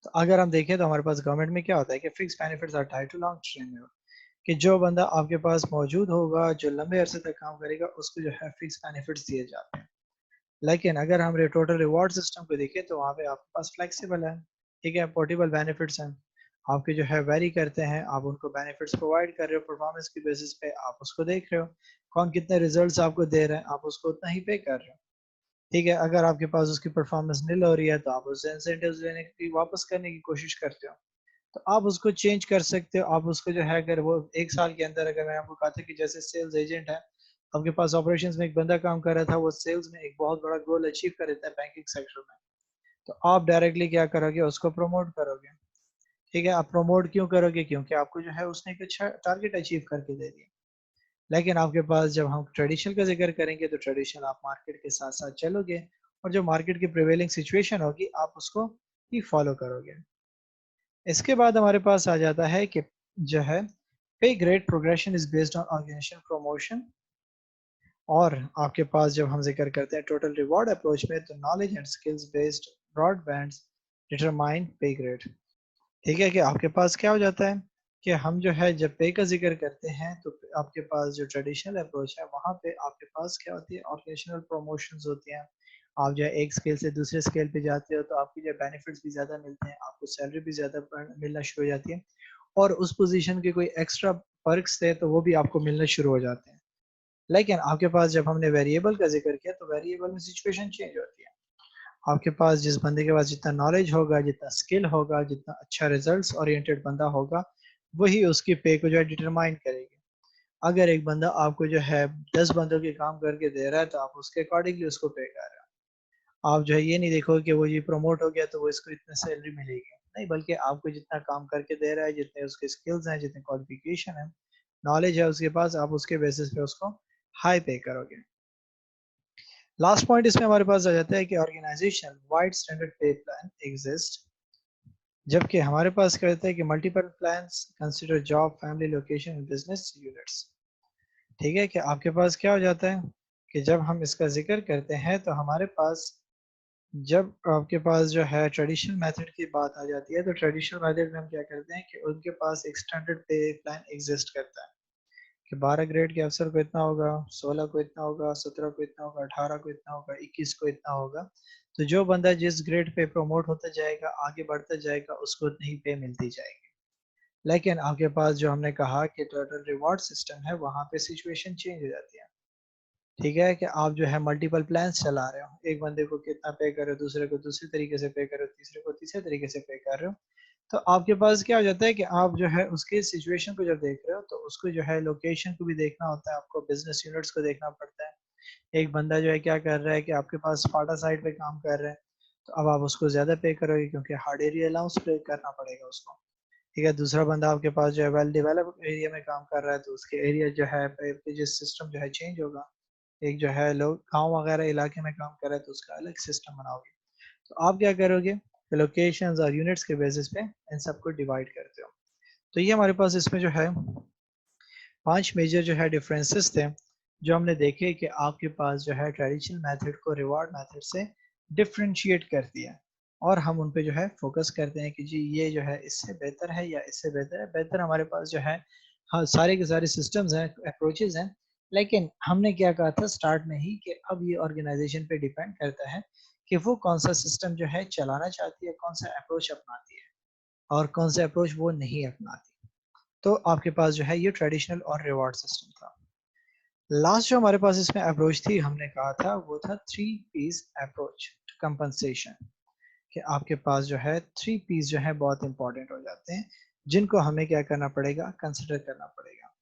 तो अगर हम देखें तो हमारे पास गवर्नमेंट में क्या होता है कि fix benefits are tied to long tenure, कि जो बंदा आपके पास मौजूद होगा, जो लंबे अरसे तक काम करेगा, उसको जो है फिक्स बेनिफिट्स दिए जाते हैं। लेकिन अगर हम टोटल रिवॉर्ड सिस्टम को देखें तो वहाँ पे आपके पास फ्लेक्सिबल है, ठीक है, पोर्टेबल बेनिफिट्स हैं, आपके जो है वेरी करते हैं, आप उनको बेनिफिट्स प्रोवाइड कर रहे हो परफॉर्मेंस की बेसिस पे, आप उसको देख रहे हो कौन कितने रिजल्ट्स आपको दे रहे हैं, आप उसको उतना ही पे कर रहे हो। ठीक है, अगर आपके पास उसकी परफॉर्मेंस नील हो रही है तो आप उससे इंसेंटिव्स लेने की, वापस करने की कोशिश करते हो, तो आप उसको चेंज कर सकते हो। आप उसको जो है अगर वो 1 साल के अंदर, अगर मैं आपको कहा था कि जैसे सेल्स एजेंट है, आपके पास ऑपरेशंस में एक बंदा काम कर रहा था, वो सेल्स में एक बहुत बड़ा गोल अचीव कर देता है बैंकिंग सेक्टर में, तो आप डायरेक्टली क्या करोगे, उसको प्रमोट करोगे। ठीक है, आप प्रमोट क्यों करोगे, क्योंकि आपको जो है उसने एक अच्छा टारगेट अचीव करके दे दिया। लेकिन आपके पास जब हम ट्रेडिशनल का जिक्र करेंगे तो ट्रेडिशनल आप मार्केट के साथ साथ चलोगे और जो मार्केट की प्रिवेलिंग सिचुएशन होगी आप उसको ही फॉलो करोगे। इसके बाद हमारे पास आ जाता है कि जो है pay grade progression is based on organisation promotion. और आपके पास जब हम जिक्र करते हैं टोटल रिवॉर्ड अप्रोच में, तो knowledge and skills based broad bands determine pay grade. ठीक है कि आपके पास क्या हो जाता है कि हम जो है जब पे का जिक्र करते हैं तो आपके पास जो ट्रेडिशनल अप्रोच है वहाँ पे आपके पास क्या होती है, ऑर्गेनाइजेशनल प्रमोशंस होती हैं। आप जो है एक स्केल से दूसरे स्केल पे जाते हो तो आपकी जो बेनिफिट्स भी ज़्यादा मिलते हैं, आपको सैलरी भी ज़्यादा मिलना शुरू हो जाती है, और उस पोजीशन के कोई एक्स्ट्रा पर्क्स थे तो वो भी आपको मिलना शुरू हो जाते हैं। लेकिन आपके पास जब हमने वेरिएबल का जिक्र किया तो वेरिएबल में सिचुएशन चेंज होती है। आपके पास जिस बंदे के पास जितना नॉलेज होगा, जितना स्किल होगा, जितना अच्छा रिजल्ट्स ओरिएंटेड बंदा होगा, वही उसकी पे को जो है डिटरमाइन करेगी। अगर एक बंदा आपको जो है 10 बंदों के काम करके दे रहा है तो आप उसके अकॉर्डिंगली उसको पे कर रहे हो। आप जो है ये नहीं देखो कि वो ये प्रमोट हो गया तो वो इसको इतनी सैलरी मिलेगी, नहीं, बल्कि आपको जितना काम करके दे रहा है, जितने उसके स्किल्स हैं, जितने क्वालिफिकेशन है, नॉलेज है उसके पास, आप उसके बेसिस पे उसको हाई पे करोगे। लास्ट पॉइंट इसमें हमारे पास आ जाता है कि ऑर्गेनाइजेशन वाइड स्टैंडर्ड पे प्लान एग्जिस्ट, जबकि हमारे पास क्या होता है कि multiple plans consider job, family, location and business units. ठीक है कि आपके पास क्या हो जाता है कि जब हम इसका जिक्र करते हैं तो हमारे पास, जब आपके पास जो है ट्रेडिशनल मेथड की बात आ जाती है तो ट्रेडिशनल मेथड में हम क्या करते हैं कि उनके पास एक स्टैंडर्ड पे प्लान एग्जिस्ट करता है कि 12 ग्रेड के अफसर को इतना होगा, 16 को इतना होगा, 17 को इतना होगा, 18 को इतना होगा, 21 को इतना होगा। तो जो बंदा जिस ग्रेड पे प्रमोट होता जाएगा, आगे बढ़ता जाएगा, उसको उतनी ही पे मिलती जाएगी। लेकिन आपके पास जो हमने कहा कि टोटल रिवॉर्ड सिस्टम है, वहां पे सिचुएशन चेंज हो जाती है। ठीक है कि आप जो है मल्टीपल प्लान्स चला रहे हो, एक बंदे को कितना पे कर रहे हो, दूसरे को दूसरे तरीके से पे कर रहे हो, तीसरे को तीसरे तरीके से पे कर रहे हो। तो आपके पास क्या हो जाता है कि आप जो है उसके सिचुएशन को जब देख रहे हो तो उसको जो है लोकेशन को भी देखना होता है, आपको बिजनेस यूनिट्स को देखना पड़ता है। एक बंदा जो है क्या कर रहा है कि आपके पास फाटा साइड पे काम कर रहा है, तो अब आप उसको ज्यादा पे करोगे क्योंकि हार्ड एरिया अलाउंस पे करना पड़ेगा उसको। ठीक है, दूसरा बंदा आपके पास जो है वेल डेवलप्ड एरिया में काम कर रहा है तो उसके एरिया जो है पे सिस्टम जो है चेंज होगा। एक जो है लोग गाँव वगैरह इलाके में काम कर रहे हैं तो उसका अलग सिस्टम बनाओगे। तो आप क्या करोगे, लोकेशंस और यूनिट्स के बेसिस पे इन सबको डिवाइड करते हो। तो ये हमारे पास इसमें जो है 5 मेजर जो है डिफरेंसेस थे जो हमने देखे कि आपके पास जो है ट्रेडिशनल मेथड को रिवार्ड मेथड से डिफरेंशिएट कर दिया, और हम उन पे जो है फोकस करते हैं कि जी ये जो है इससे बेहतर है या इससे बेहतर है। बेहतर हमारे पास जो है, हाँ, सारे के सारे सिस्टम्स हैं, अप्रोचेज हैं, लेकिन हमने क्या कहा था स्टार्ट में ही कि अब ये ऑर्गेनाइजेशन पे डिपेंड करता है कि वो कौन सा सिस्टम जो है चलाना चाहती है, कौन सा अप्रोच अपनाती है और कौन सा अप्रोच वो नहीं अपनाती। तो आपके पास जो है ये ट्रेडिशनल और रिवॉर्ड सिस्टम था। लास्ट जो हमारे पास इसमें अप्रोच थी हमने कहा था वो था 3 पीस अप्रोच कंपनसेशन, कि आपके पास जो है 3 पीस जो है बहुत इंपॉर्टेंट हो जाते हैं, जिनको हमें क्या करना पड़ेगा, कंसिडर करना पड़ेगा।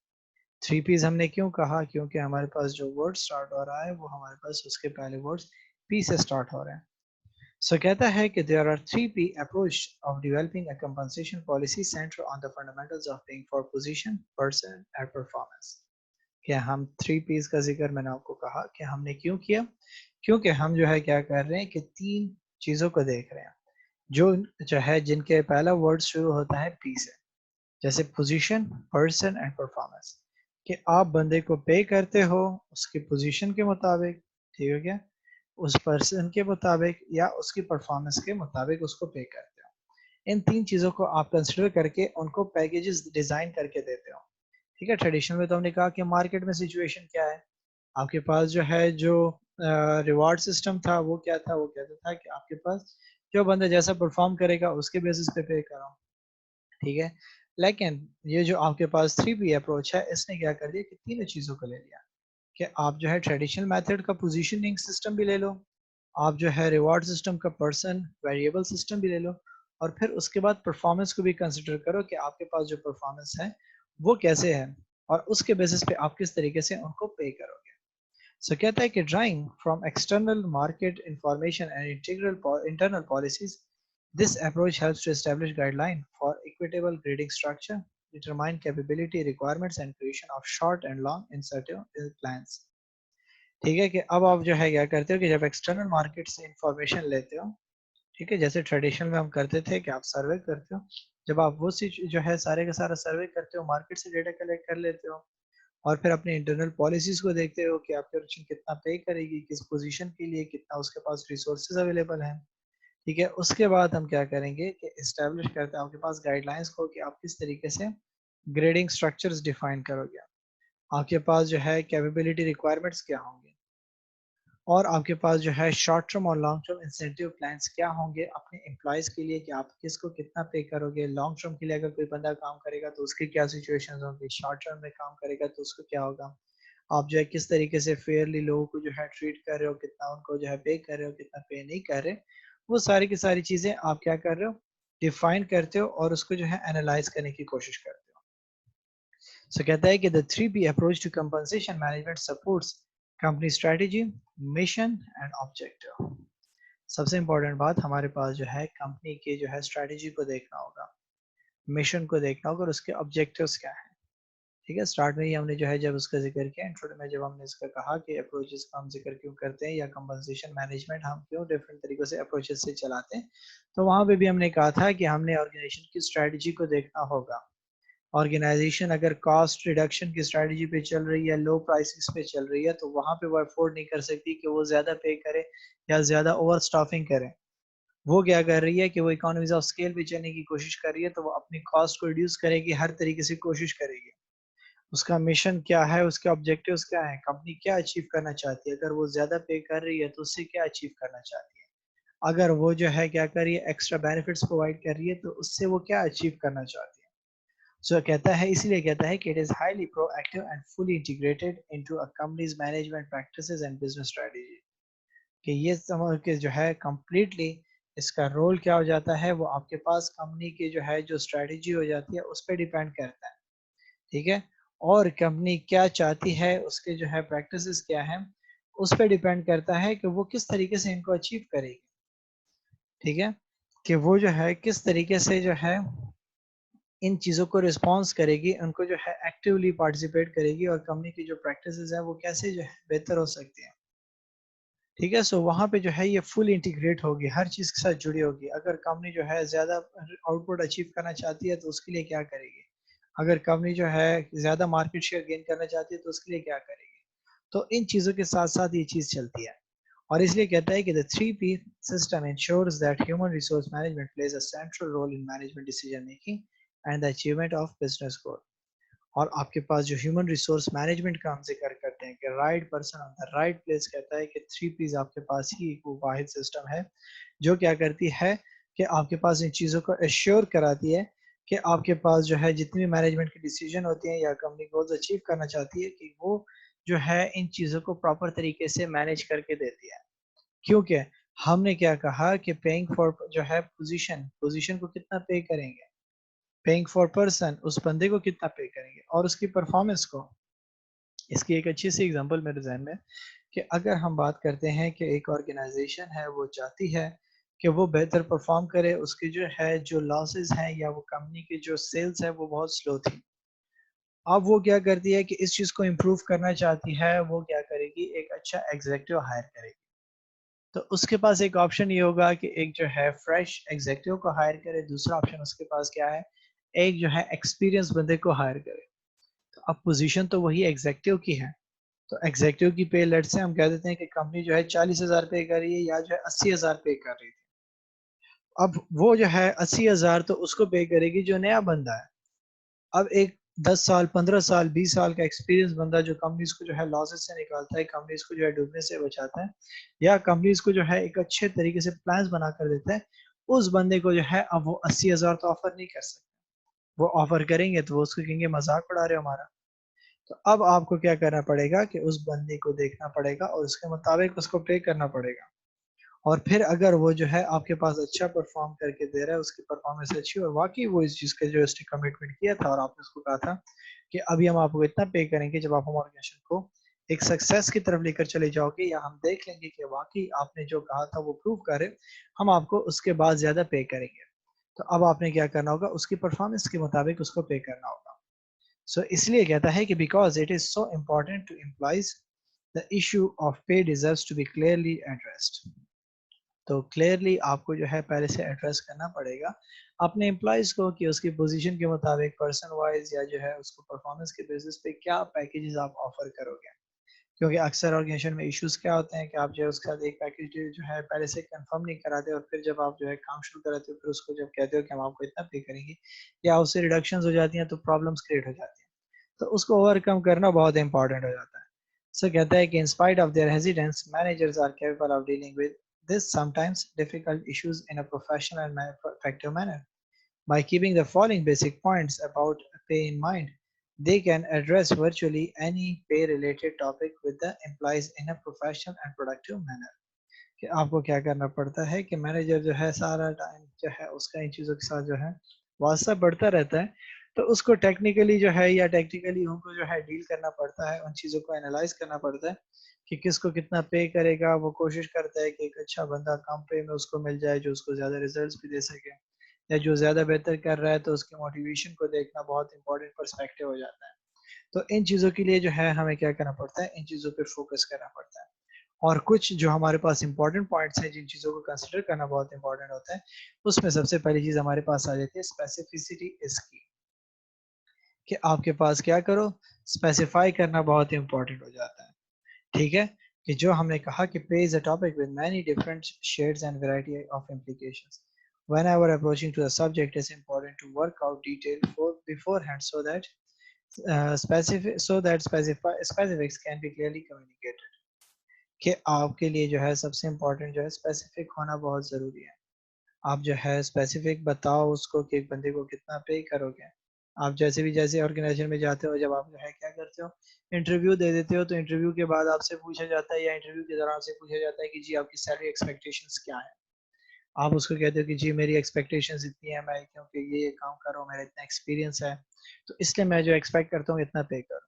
3 पीस हमने क्यों कहा, क्योंकि हमारे पास जो वर्ड स्टार्ट हो रहा है वो हमारे पास उसके पहले वर्ड्स पी से स्टार्ट हो रहे हैं। सो कहता है कि there are 3 P approach of developing a compensation policy centered on the fundamentals of paying for position, person and performance। क्या हम 3 P's का जिक्र मैंने आपको कहा कि हमने क्यों किया, क्योंकि हम जो है क्या कर रहे हैं कि 3 चीजों को देख रहे हैं जो है जिनके पहला वर्ड शुरू होता है पी से, जैसे पोजीशन, पर्सन एंड परफॉर्मेंस। कि आप बंदे को पे करते हो उसकी पोजीशन के मुताबिक, ठीक है क्या, उस पर्सन के मुताबिक या उसकी परफॉर्मेंस के मुताबिक उसको पे करते हो। इन 3 चीज़ों को आप कंसिडर करके उनको पैकेजेस डिजाइन करके देते हो। ठीक है, ट्रेडिशनल में तो हमने कहा कि मार्केट में सिचुएशन क्या है, आपके पास जो है जो रिवार्ड सिस्टम था वो क्या था, वो कहता था कि आपके पास जो बंदा जैसा परफॉर्म करेगा उसके बेसिस पे करो। ठीक है, लेकिन ये जो आपके पास 3 पी अप्रोच है इसने क्या कर दिया कि तीनों चीज़ों को ले लिया, कि आप जो है ट्रेडिशनल मेथड का पोजीशनिंग सिस्टम भी ले लो, आप जो है रिवॉर्ड सिस्टम का पर्सन वेरिएबल सिस्टम भी ले लो, और फिर उसके बाद परफॉर्मेंस को भी कंसिडर करो कि आपके पास जो परफॉर्मेंस है वो कैसे है, और उसके बेसिस पे आप किस तरीके से उनको पे करोगे। सो कहता है कि drawing from external market information and integral internal policies, this approach helps to establish guideline for equitable grading structure, determine capability requirements and creation of short and long incentive plans। ठीक है, कि अब आप जो है क्या करते हो कि जब एक्सटर्नल मार्केट से इंफॉर्मेशन लेते हो, ठीक है, जैसे ट्रेडिशनल में हम करते थे कि आप सर्वे करते हो, जब आप वो जो है सारे का सारा सर्वे करते हो, मार्केट से डेटा कलेक्ट कर लेते हो, और फिर अपनी इंटरनल पॉलिसीज को देखते हो कि आपकी ऑर्गेनाइजेशन कितना पे करेगी, किस पोजीशन के लिए, कितना उसके पास रिसोर्सेज अवेलेबल हैं। ठीक है, उसके बाद हम क्या करेंगे कि इस्टेब्लिश करते हैं आपके पास गाइडलाइंस को कि आप किस तरीके से ग्रेडिंग स्ट्रक्चर्स डिफाइन करोगे, आपके पास जो है कैपेबिलिटी रिक्वायरमेंट्स क्या होंगे, और आपके पास जो है शॉर्ट टर्म और लॉन्ग टर्म इंसेंटिव प्लान्स क्या होंगे अपने एम्प्लॉयज़ के लिए, कि आप किसको कितना पे करोगे। लॉन्ग टर्म के लिए अगर कोई बंदा काम करेगा तो उसकी क्या सिचुएशंस होंगी, शॉर्ट टर्म में काम करेगा तो उसको क्या होगा। आप जो है किस तरीके से फेयरली लोगों को जो है ट्रीट कर रहे हो, कितना उनको जो है पे कर रहे हो, कितना पे नहीं कर रहे, वो सारी की सारी चीज़ें आप क्या कर रहे हो, डिफाइन करते हो और उसको जो है एनालाइज करने की कोशिश करते हो। सो कहता है कि the 3P approach to compensation management supports company strategy, mission and objective. सबसे इंपॉर्टेंट बात, हमारे पास जो है कंपनी के जो है स्ट्रेटजी को देखना होगा, मिशन को देखना होगा और उसके ऑब्जेक्टिव्स क्या है। ठीक है, स्टार्ट में ही हमने जो है जब उसका जिक्र किया इंट्रो में, जब हमने इसका कहा कि अप्रोचेस का हम जिक्र क्यों करते हैं या कंपनसेशन मैनेजमेंट हम क्यों डिफरेंट तरीकों से अप्रोचेस से चलाते हैं, तो वहां पे भी हमने कहा था कि हमने ऑर्गेनाइजेशन की स्ट्रेटजी को देखना होगा। ऑर्गेनाइजेशन अगर कॉस्ट रिडक्शन की स्ट्रेटजी पे चल रही है, लो प्राइसेस पे चल रही है, तो वहां पे वो अफोर्ड नहीं कर सकती कि वो ज्यादा पे करे या ज्यादा ओवर स्टाफिंग करे। वो क्या कर रही है कि वो इकोनॉमीज ऑफ स्केल पे चलने की कोशिश कर रही है, तो वो अपनी कॉस्ट को रिड्यूस करेगी, हर तरीके से कोशिश करेगी। उसका मिशन क्या है, उसके ऑब्जेक्टिव्स क्या है, कंपनी क्या अचीव करना चाहती है, अगर वो ज्यादा पे कर रही है तो उससे क्या अचीव करना चाहती है, अगर वो जो है क्या कर रही है एक्स्ट्रा बेनिफिट्स प्रोवाइड कर रही है तो उससे वो क्या अचीव करना चाहती है। सो कहता है, इसलिए कहता है कि it is highly proactive and fully integrated into a companies management practices and business strategy. कि ये समझ के जो है कंप्लीटली इसका रोल क्या हो जाता है, वो आपके पास कंपनी की जो है जो स्ट्रेटजी हो जाती है उस पर डिपेंड करता है। ठीक है, और कंपनी क्या चाहती है, उसके जो है प्रैक्टिसेस क्या है, उस पर डिपेंड करता है कि वो किस तरीके से इनको अचीव करेगी। ठीक है, कि वो जो है किस तरीके से जो है इन चीज़ों को रिस्पॉन्स करेगी, उनको जो है एक्टिवली पार्टिसिपेट करेगी, और कंपनी की जो प्रैक्टिसेस है वो कैसे जो है बेहतर हो सकती है। ठीक है, सो वहाँ पे जो है ये फुल इंटीग्रेट होगी, हर चीज़ के साथ जुड़ी होगी। अगर कंपनी जो है ज़्यादा आउटपुट अचीव करना चाहती है तो उसके लिए क्या करेगी, अगर कंपनी जो है ज़्यादा मार्केट शेयर गेन करना चाहती है तो उसके लिए क्या करेगी। तो इन चीज़ों के साथ साथ ये चीज़ चलती है, और इसलिए कहता है कि the 3P system ensures that human resource management plays a central role in management decision making and the achievement of business goal। और आपके पास जो ह्यूमन रिसोर्स मैनेजमेंट का हम जिक्र करते हैं कि right person on the right place, कहता है कि 3P's आपके पास ही एक वो वाहिद सिस्टम है जो क्या करती है कि आपके पास इन चीज़ों को एश्योर कराती है कि आपके पास जो है जितनी भी मैनेजमेंट की डिसीजन होती है या कंपनी गोल्स अचीव करना चाहती है कि वो जो है इन चीज़ों को प्रॉपर तरीके से मैनेज करके देती है। क्योंकि हमने क्या कहा कि पेइंग फॉर जो है पोजीशन, पोजीशन को कितना पे करेंगे, पेइंग फॉर पर्सन उस बंदे को कितना पे करेंगे, और उसकी परफॉर्मेंस को। इसकी एक अच्छी सी एग्जांपल मेरे जहन में कि अगर हम बात करते हैं कि एक ऑर्गेनाइजेशन है वो चाहती है कि वो बेहतर परफॉर्म करे, उसकी जो है जो लॉसेस हैं या वो कंपनी की जो सेल्स है वो बहुत स्लो थी। अब वो क्या करती है कि इस चीज को इम्प्रूव करना चाहती है, वो क्या करेगी, एक अच्छा एग्जीक्यूटिव हायर करेगी। तो उसके पास एक ऑप्शन ये होगा कि एक जो है फ्रेश एग्जीक्यूटिव को हायर करे, दूसरा ऑप्शन उसके पास क्या है, एक जो है एक्सपीरियंस बंदे को हायर करे। तो अब पोजीशन तो वही एग्जीक्यूटिव की है, तो एग्जीक्यूटिव की पे लेट से हम कह देते हैं कि कंपनी जो है 40,000 पे कर रही है या जो है 80,000 पे कर रही थी। अब वो जो है 80,000 तो उसको पे करेगी जो नया बंदा है। अब एक 10 साल 15 साल 20 साल का एक्सपीरियंस बंदा जो कंपनीज को जो है लॉसेस से निकालता है, कंपनीज को जो है डूबने से बचाता है, या कंपनीज को जो है एक अच्छे तरीके से प्लान्स बना कर देता है, उस बंदे को जो है अब वो 80,000 तो ऑफर नहीं कर सकते। वो ऑफर करेंगे तो वो उसको कहेंगे मजाक उड़ा रहे हो हमारा। तो अब आपको क्या करना पड़ेगा कि उस बंदे को देखना पड़ेगा और उसके मुताबिक उसको पे करना पड़ेगा। और फिर अगर वो जो है आपके पास अच्छा परफॉर्म करके दे रहा है, उसकी परफॉर्मेंस अच्छी और वाकई वो इस चीज़ का जो उसने कमिटमेंट किया था और आपने उसको कहा था कि अभी हम आपको इतना पे करेंगे जब आप हमारे ऑर्गेनाइजेशन को एक सक्सेस की तरफ लेकर चले जाओगे, या हम देख लेंगे कि वाकई आपने जो कहा था वो प्रूव करे, हम आपको उसके बाद ज्यादा पे करेंगे। तो अब आपने क्या करना होगा, उसकी परफॉर्मेंस के मुताबिक उसको पे करना होगा। सो इसलिए कहता है कि because it is so important to employees The issue of pay deserves to be clearly addressed. तो क्लियरली आपको जो है पहले से एड्रेस करना पड़ेगा अपने एम्प्लॉयज को कि उसकी पोजीशन के मुताबिक पर्सन वाइज या जो है उसको परफॉर्मेंस के बेसिस पे क्या पैकेजेस आप ऑफर करोगे, क्योंकि अक्सर ऑर्गेनाइजेशन में इश्यूज क्या होते हैं कि आप जो है उसके साथ एक पैकेज जो है पहले से कंफर्म नहीं कराते और फिर जब आप जो है काम शुरू कराते हो फिर उसको जब कहते हो कि हम आपको इतना पे करेंगे या उससे रिडक्शंस हो जाती हैं तो प्रॉब्लम्स क्रिएट हो जाती हैं, तो उसको ओवरकम करना बहुत इंपॉर्टेंट हो जाता है। सो कहता है कि in spite of their hesitance managers are capable of dealing with this sometimes difficult issues in a professional and effective manner. By keeping the following basic points about pay in mind, they can address virtually any pay-related topic with the employees in a professional and productive manner. कि आपको क्या करना पड़ता है कि मैनेजर जो है सारा टाइम जो है उसका इन चीज़ों के साथ जो है वास्ता बढ़ता रहता है, तो उसको टेक्निकली जो है या टेक्निकली उनको जो है डील करना पड़ता है, उन चीज़ों को एनालाइज करना पड़ता है कि किसको कितना पे करेगा। वो कोशिश करता है कि एक अच्छा बंदा कम पे में उसको मिल जाए जो उसको ज़्यादा रिजल्ट्स भी दे सके, या जो ज़्यादा बेहतर कर रहा है तो उसके मोटिवेशन को देखना बहुत इंपॉर्टेंट पर्सपेक्टिव हो जाता है। तो इन चीज़ों के लिए जो है हमें क्या करना पड़ता है, इन चीज़ों पे फोकस करना पड़ता है। और कुछ जो हमारे पास इंपॉर्टेंट पॉइंट्स हैं जिन चीज़ों को कंसिडर करना बहुत इंपॉर्टेंट होता है, उसमें सबसे पहली चीज़ हमारे पास आ जाती है स्पेसिफिसिटी इज की, कि आपके पास क्या करो, स्पेसिफाई करना बहुत इंपॉर्टेंट हो जाता है। ठीक है, कि जो हमने कहा कि पे is a topic with many different shades and variety of implications. Whenever approaching to the subject, it's important to work out detail for beforehand so that specifics can be clearly communicated. कि आपके लिए जो है सबसे इम्पोर्टेंट जो है स्पेसिफिक होना बहुत ज़रूरी है। आप जो है स्पेसिफिक बताओ उसको कि एक बंदे को कितना पे करोगे। आप जैसे ऑर्गेनाइजेशन में जाते हो, जब आप जो है क्या करते हो, इंटरव्यू दे देते हो, तो इंटरव्यू के बाद आपसे पूछा जाता है या इंटरव्यू के दौरान से पूछा जाता है कि जी आपकी सैलरी एक्सपेक्टेशंस क्या है। आप उसको कहते हो कि जी मेरी एक्सपेक्टेशंस इतनी है, मैं क्योंकि ये काम कर रहा हूँ, मेरा इतना एक्सपीरियंस है, तो इसलिए मैं जो एक्सपेक्ट करता हूँ इतना पे करो।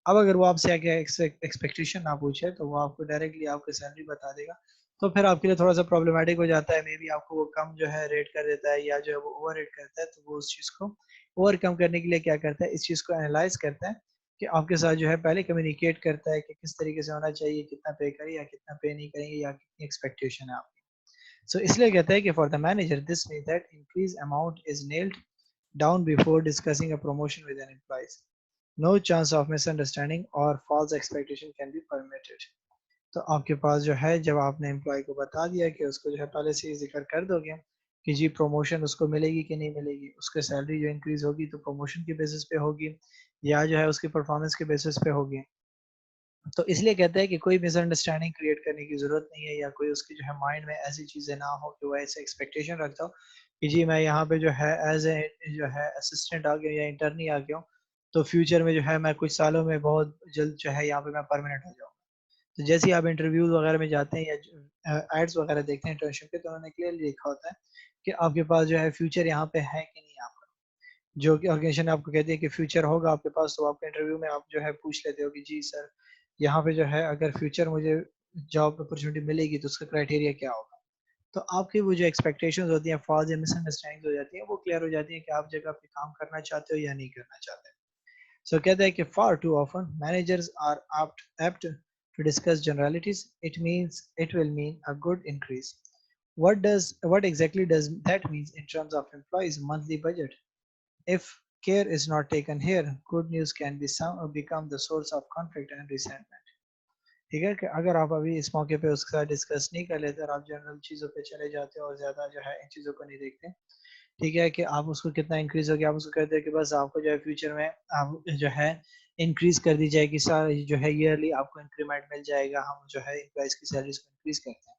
अब अगर वो आपसे आके एक्सपेक्टेशन ना पूछे तो वो आपको डायरेक्टली आपकी सैलरी बता देगा, तो फिर आपके लिए थोड़ा सा प्रॉब्लमेटिक हो जाता है। मे बी आपको वो कम जो है रेट कर देता है या जो है वो ओवर रेट करता है, तो वो उस चीज़ को ओवरकम करने के लिए क्या करता है, इस चीज़ को एनालाइज करता है कि आपके साथ जो है पहले कम्युनिकेट करता है कि किस तरीके से होना चाहिए, कितना पे करें या कितना पे नहीं करेंगे या कितनी एक्सपेक्टेशन है आपकी। सो इसलिए कहता है कि for the manager this means that increase amount is nailed down before discussing a promotion with an employee. No chance of misunderstanding or false expectation can be permitted. तो आपके पास जो है जब आपने एम्प्लॉय को बता दिया कि उसको जो है पहले से ही जिक्र कर दोगे कि जी प्रमोशन उसको मिलेगी कि नहीं मिलेगी, उसकी सैलरी जो इंक्रीज होगी तो प्रमोशन के बेसिस पे होगी या जो है उसकी परफॉर्मेंस के बेसिस पे होगी। तो इसलिए कहते हैं कि कोई मिसअंडरस्टैंडिंग क्रिएट करने की ज़रूरत नहीं है या कोई उसकी जो है माइंड में ऐसी चीज़ें ना हो कि वो ऐसे एक्सपेक्टेशन रखता हो कि जी मैं यहाँ पे जो है एज ए जो है असिस्टेंट आ गया या इंटर्नी आ गया हूँ, तो फ्यूचर में जो है मैं कुछ सालों में बहुत जल्द जो है यहाँ पे मैं परमानेंट हो जाऊँ। तो जैसे ही आप इंटरव्यूज वगैरह में जाते हैं या एड्स वगैरह देखते हैं इंटर्नशिप के, तो उन्होंने क्लियरली लिखा होता है कि आपके पास जो है फ्यूचर यहाँ पे है कि नहीं आपका। जो कि ऑर्गेनाइजेशन आपको कहती है कि फ्यूचर होगा आपके पास, तो आपके इंटरव्यू में आप जो है पूछ लेते हो कि जी सर यहाँ पे जो है अगर फ्यूचर मुझे जॉब अपॉर्चुनिटी मिलेगी तो उसका क्राइटेरिया क्या होगा। तो आपकी वो जो एक्सपेक्टेशंस होती हैं फॉल्स या मिसअंडरस्टैंडिंग हो जाती है, वो क्लियर हो जाती है कि आप जगह पे काम करना चाहते हो या नहीं करना चाहते। सो कहते हैं कि far too often managers are apt to discuss generalities. It will mean a good increase. What exactly does that mean in terms of employees monthly budget? If care is not taken here, good news can become the source of conflict and resentment. ठीक है, कि अगर आप अभी इस मौके पे उसके साथ डिस्कस नहीं कर लेते और आप जनरल चीज़ों पे चले जाते हो और ज़्यादा जो है इन चीज़ों को नहीं देखते, ठीक है, कि आप उसको कितना इंक्रीज हो गया, आप उसको कहते हैं कि बस आपको जो है फ्यूचर में आप जो है इंक्रीज कर दी जाएगी, जो है ईयरली आपको इंक्रीमेंट मिल जाएगा, हम जो है एम्प्लॉइज की सैलरीज को इंक्रीज करते हैं।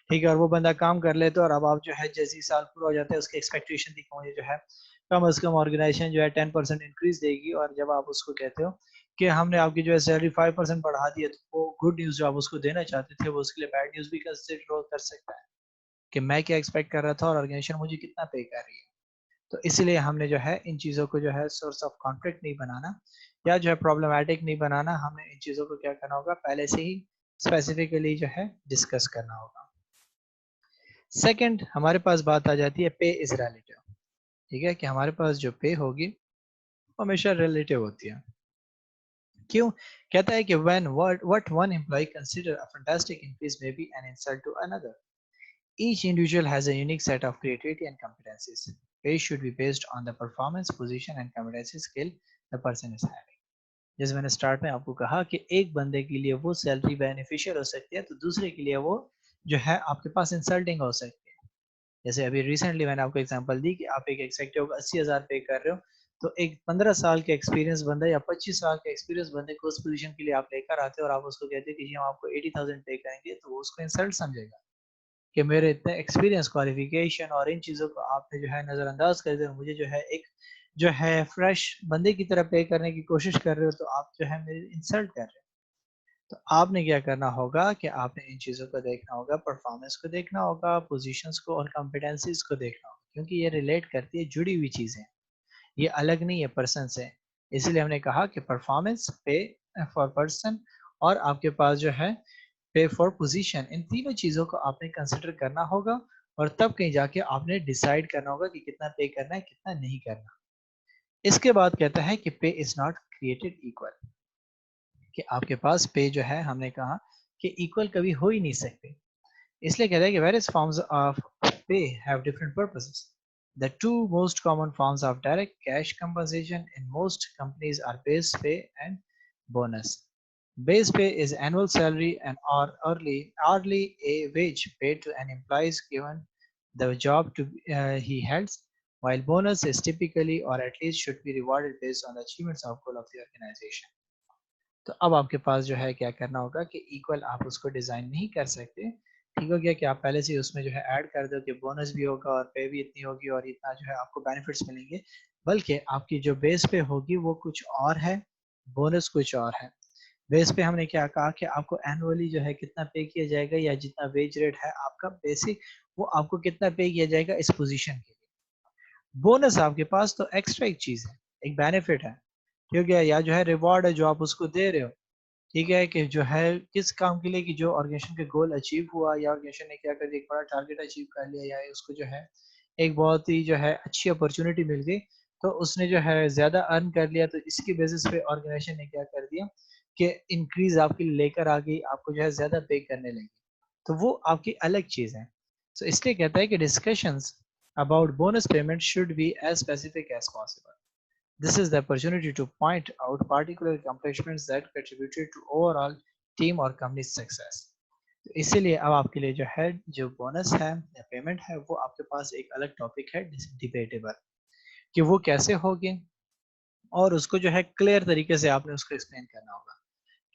ठीक है, और वो बंदा काम कर लेते और अब आप जो है जैसे ही साल पूरा हो जाता है उसकी एक्सपेक्टेशन थी कि मुझे जो है कम अज़ कम ऑर्गेनाइजेशन जो है 10% इंक्रीज देगी, और जब आप उसको कहते हो कि हमने आपकी जो है सैलरी 5% बढ़ा दी है, तो वो गुड न्यूज़ जो आप उसको देना चाहते थे वो उसके लिए बैड न्यूज़ भी कंसिडर कर सकता है कि मैं क्या एक्सपेक्ट कर रहा था और ऑर्गेनाइजेशन मुझे कितना पे कर रही है। तो इसलिए हमने जो है इन चीज़ों को जो है सोर्स ऑफ कॉन्फ्लिक्ट नहीं बनाना या जो है प्रॉब्लमैटिक नहीं बनाना, हमें इन चीज़ों को क्या करना होगा, पहले से ही स्पेसिफिकली जो है डिस्कस करना होगा। सेकंड हमारे पास बात आ जाती है पे इज रिलेटिव। ठीक है, कि हमारे पास जो पे होगी वो हमेशा रिलेटिव होती है। क्यों? कहता है कि when what one employee consider a fantastic increase may be an insult to another. Each individual has a unique set of creativity and competencies. Pay should be based on the performance, position and competency skill the person is having. जैसे मैंने स्टार्ट में आपको कहा कि एक बंदे के लिए वो सैलरी बेनिफिशियल हो सकती है तो दूसरे के लिए वो जो है आपके पास इंसल्टिंग हो सकती है। जैसे अभी रिसेंटली मैंने आपको एग्जांपल दी कि आप एक एग्जीक्यूटिव को 80,000 पे कर रहे हो, तो एक 15 साल के एक्सपीरियंस बंदा या 25 साल के एक्सपीरियंस बंदे को उस पोजीशन के लिए आप लेकर आते हो और आप उसको कहते हो कि जी हम आपको 80,000 पे करेंगे, तो वो उसको इंसल्ट समझेगा कि मेरे इतने एक्सपीरियंस, क्वालिफिकेशन और इन चीज़ों को आपने जो है नज़रअंदाज कर दिया और मुझे जो है एक जो है फ्रेश बंदे की तरह पे करने की कोशिश कर रहे हो, तो आप जो है मेरी इंसल्ट कर रहे हो। तो आपने क्या करना होगा कि आपने इन चीज़ों को देखना होगा, परफॉर्मेंस को देखना होगा, पोजीशंस को और कॉम्पिटेंसीज़ को देखना होगा, क्योंकि ये रिलेट करती है, जुड़ी हुई चीज़ें। ये अलग नहीं है पर्सन से। इसीलिए हमने कहा कि परफॉर्मेंस, पे फॉर पर्सन और आपके पास जो है पे फॉर पोजीशन, इन तीनों चीज़ों को आपने कंसिडर करना होगा और तब कहीं जाके आपने डिसाइड करना होगा कि कितना पे करना है, कितना नहीं करना। इसके बाद कहता है कि पे इज़ नॉट क्रिएटेड इक्वल, कि आपके पास पे जो है हमने कहा कि इक्वल कभी हो ही नहीं सकते। इसलिए कहता है कि various forms of pay have different purposes. The two most common forms of direct cash compensation in most companies are base pay and bonus. Base pay is annual salary and or hourly a wage paid to an employee given the job to he holds, while bonus is typically or at least should be rewarded based on the achievements of goal of the organization. तो अब आपके पास जो है क्या करना होगा कि इक्वल आप उसको डिज़ाइन नहीं कर सकते। ठीक हो गया कि आप पहले से ही उसमें जो है ऐड कर दो कि बोनस भी होगा और पे भी इतनी होगी और इतना जो है आपको बेनिफिट्स मिलेंगे। बल्कि आपकी जो बेस पे होगी वो कुछ और है, बोनस कुछ और है। बेस पे हमने क्या कहा कि आपको एनुअली जो है कितना पे किया जाएगा या जितना वेज रेट है आपका बेसिक, वो आपको कितना पे किया जाएगा इस पोज़ीशन के लिए। बोनस आपके पास तो एक्स्ट्रा एक चीज़ है, एक बेनिफिट है। ठीक है? या जो है रिवार्ड है जो आप उसको दे रहे हो। ठीक है कि जो है किस काम के लिए कि जो ऑर्गेनाइजेशन का गोल अचीव हुआ या ऑर्गेनाइजेशन ने क्या कर दिया, एक बड़ा टारगेट अचीव कर लिया या उसको जो है एक बहुत ही जो है अच्छी अपॉर्चुनिटी मिल गई, तो उसने जो है ज़्यादा अर्न कर लिया, तो इसकी बेसिस पे ऑर्गेनाइजेशन ने क्या कर दिया कि इंक्रीज़ आपके लिए लेकर आ गई, आपको जो है ज़्यादा पे करने लगी। तो वो आपकी अलग चीज़ है। सो इसलिए कहता है कि discussions about bonus payment should be as specific as possible. This is the opportunity to point out particular accomplishments that contributed to overall team or company's success. तो इसीलिए अब आपके लिए जो है जो बोनस है या पेमेंट है वो आपके पास एक अलग टॉपिक है डिबेटेबल कि वो कैसे होगी और उसको जो है क्लियर तरीके से आपने उसको एक्सप्लेन करना होगा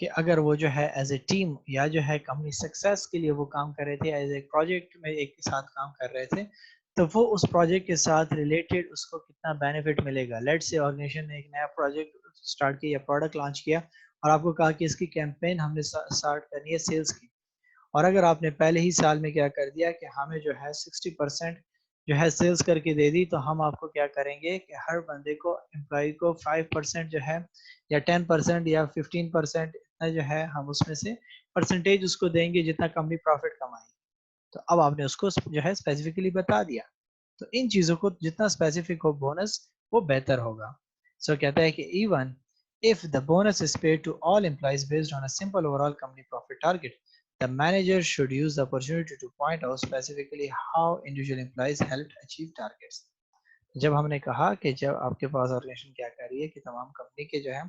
कि अगर वो जो है एज ए टीम या जो है कंपनी सक्सेस के लिए वो काम कर रहे थे एज ए प्रोजेक्ट में एक साथ काम कर रहे थे, तो वो उस प्रोजेक्ट के साथ रिलेटेड उसको कितना बेनिफिट मिलेगा। लेट से ऑर्गेनाइजेशन ने एक नया प्रोजेक्ट स्टार्ट किया या प्रोडक्ट लॉन्च किया और आपको कहा कि इसकी कैंपेन हमने स्टार्ट करनी है सेल्स की, और अगर आपने पहले ही साल में क्या कर दिया कि हमें जो है 60% जो है सेल्स करके दे दी, तो हम आपको क्या करेंगे कि हर बंदे को एम्प्लॉय को 5% जो है या 10% या 15% इतना जो है हम उसमें से परसेंटेज उसको देंगे जितना कंपनी प्रॉफिट कमाएगी। तो अब आपने उसको जो है स्पेसिफिकली बता दिया। तो इन चीज़ों को जितना स्पेसिफिक हो बोनस वो बेहतर होगा। सो कहता है कि even if the bonus is paid to all employees based on a simple overall company profit target, the manager should use the opportunity to point out specifically how individual employees helped achieve targets. जब हमने कहा कि जब आपके पास ऑर्गेनाइजेशन क्या कर रही है कि तमाम कंपनी के जो है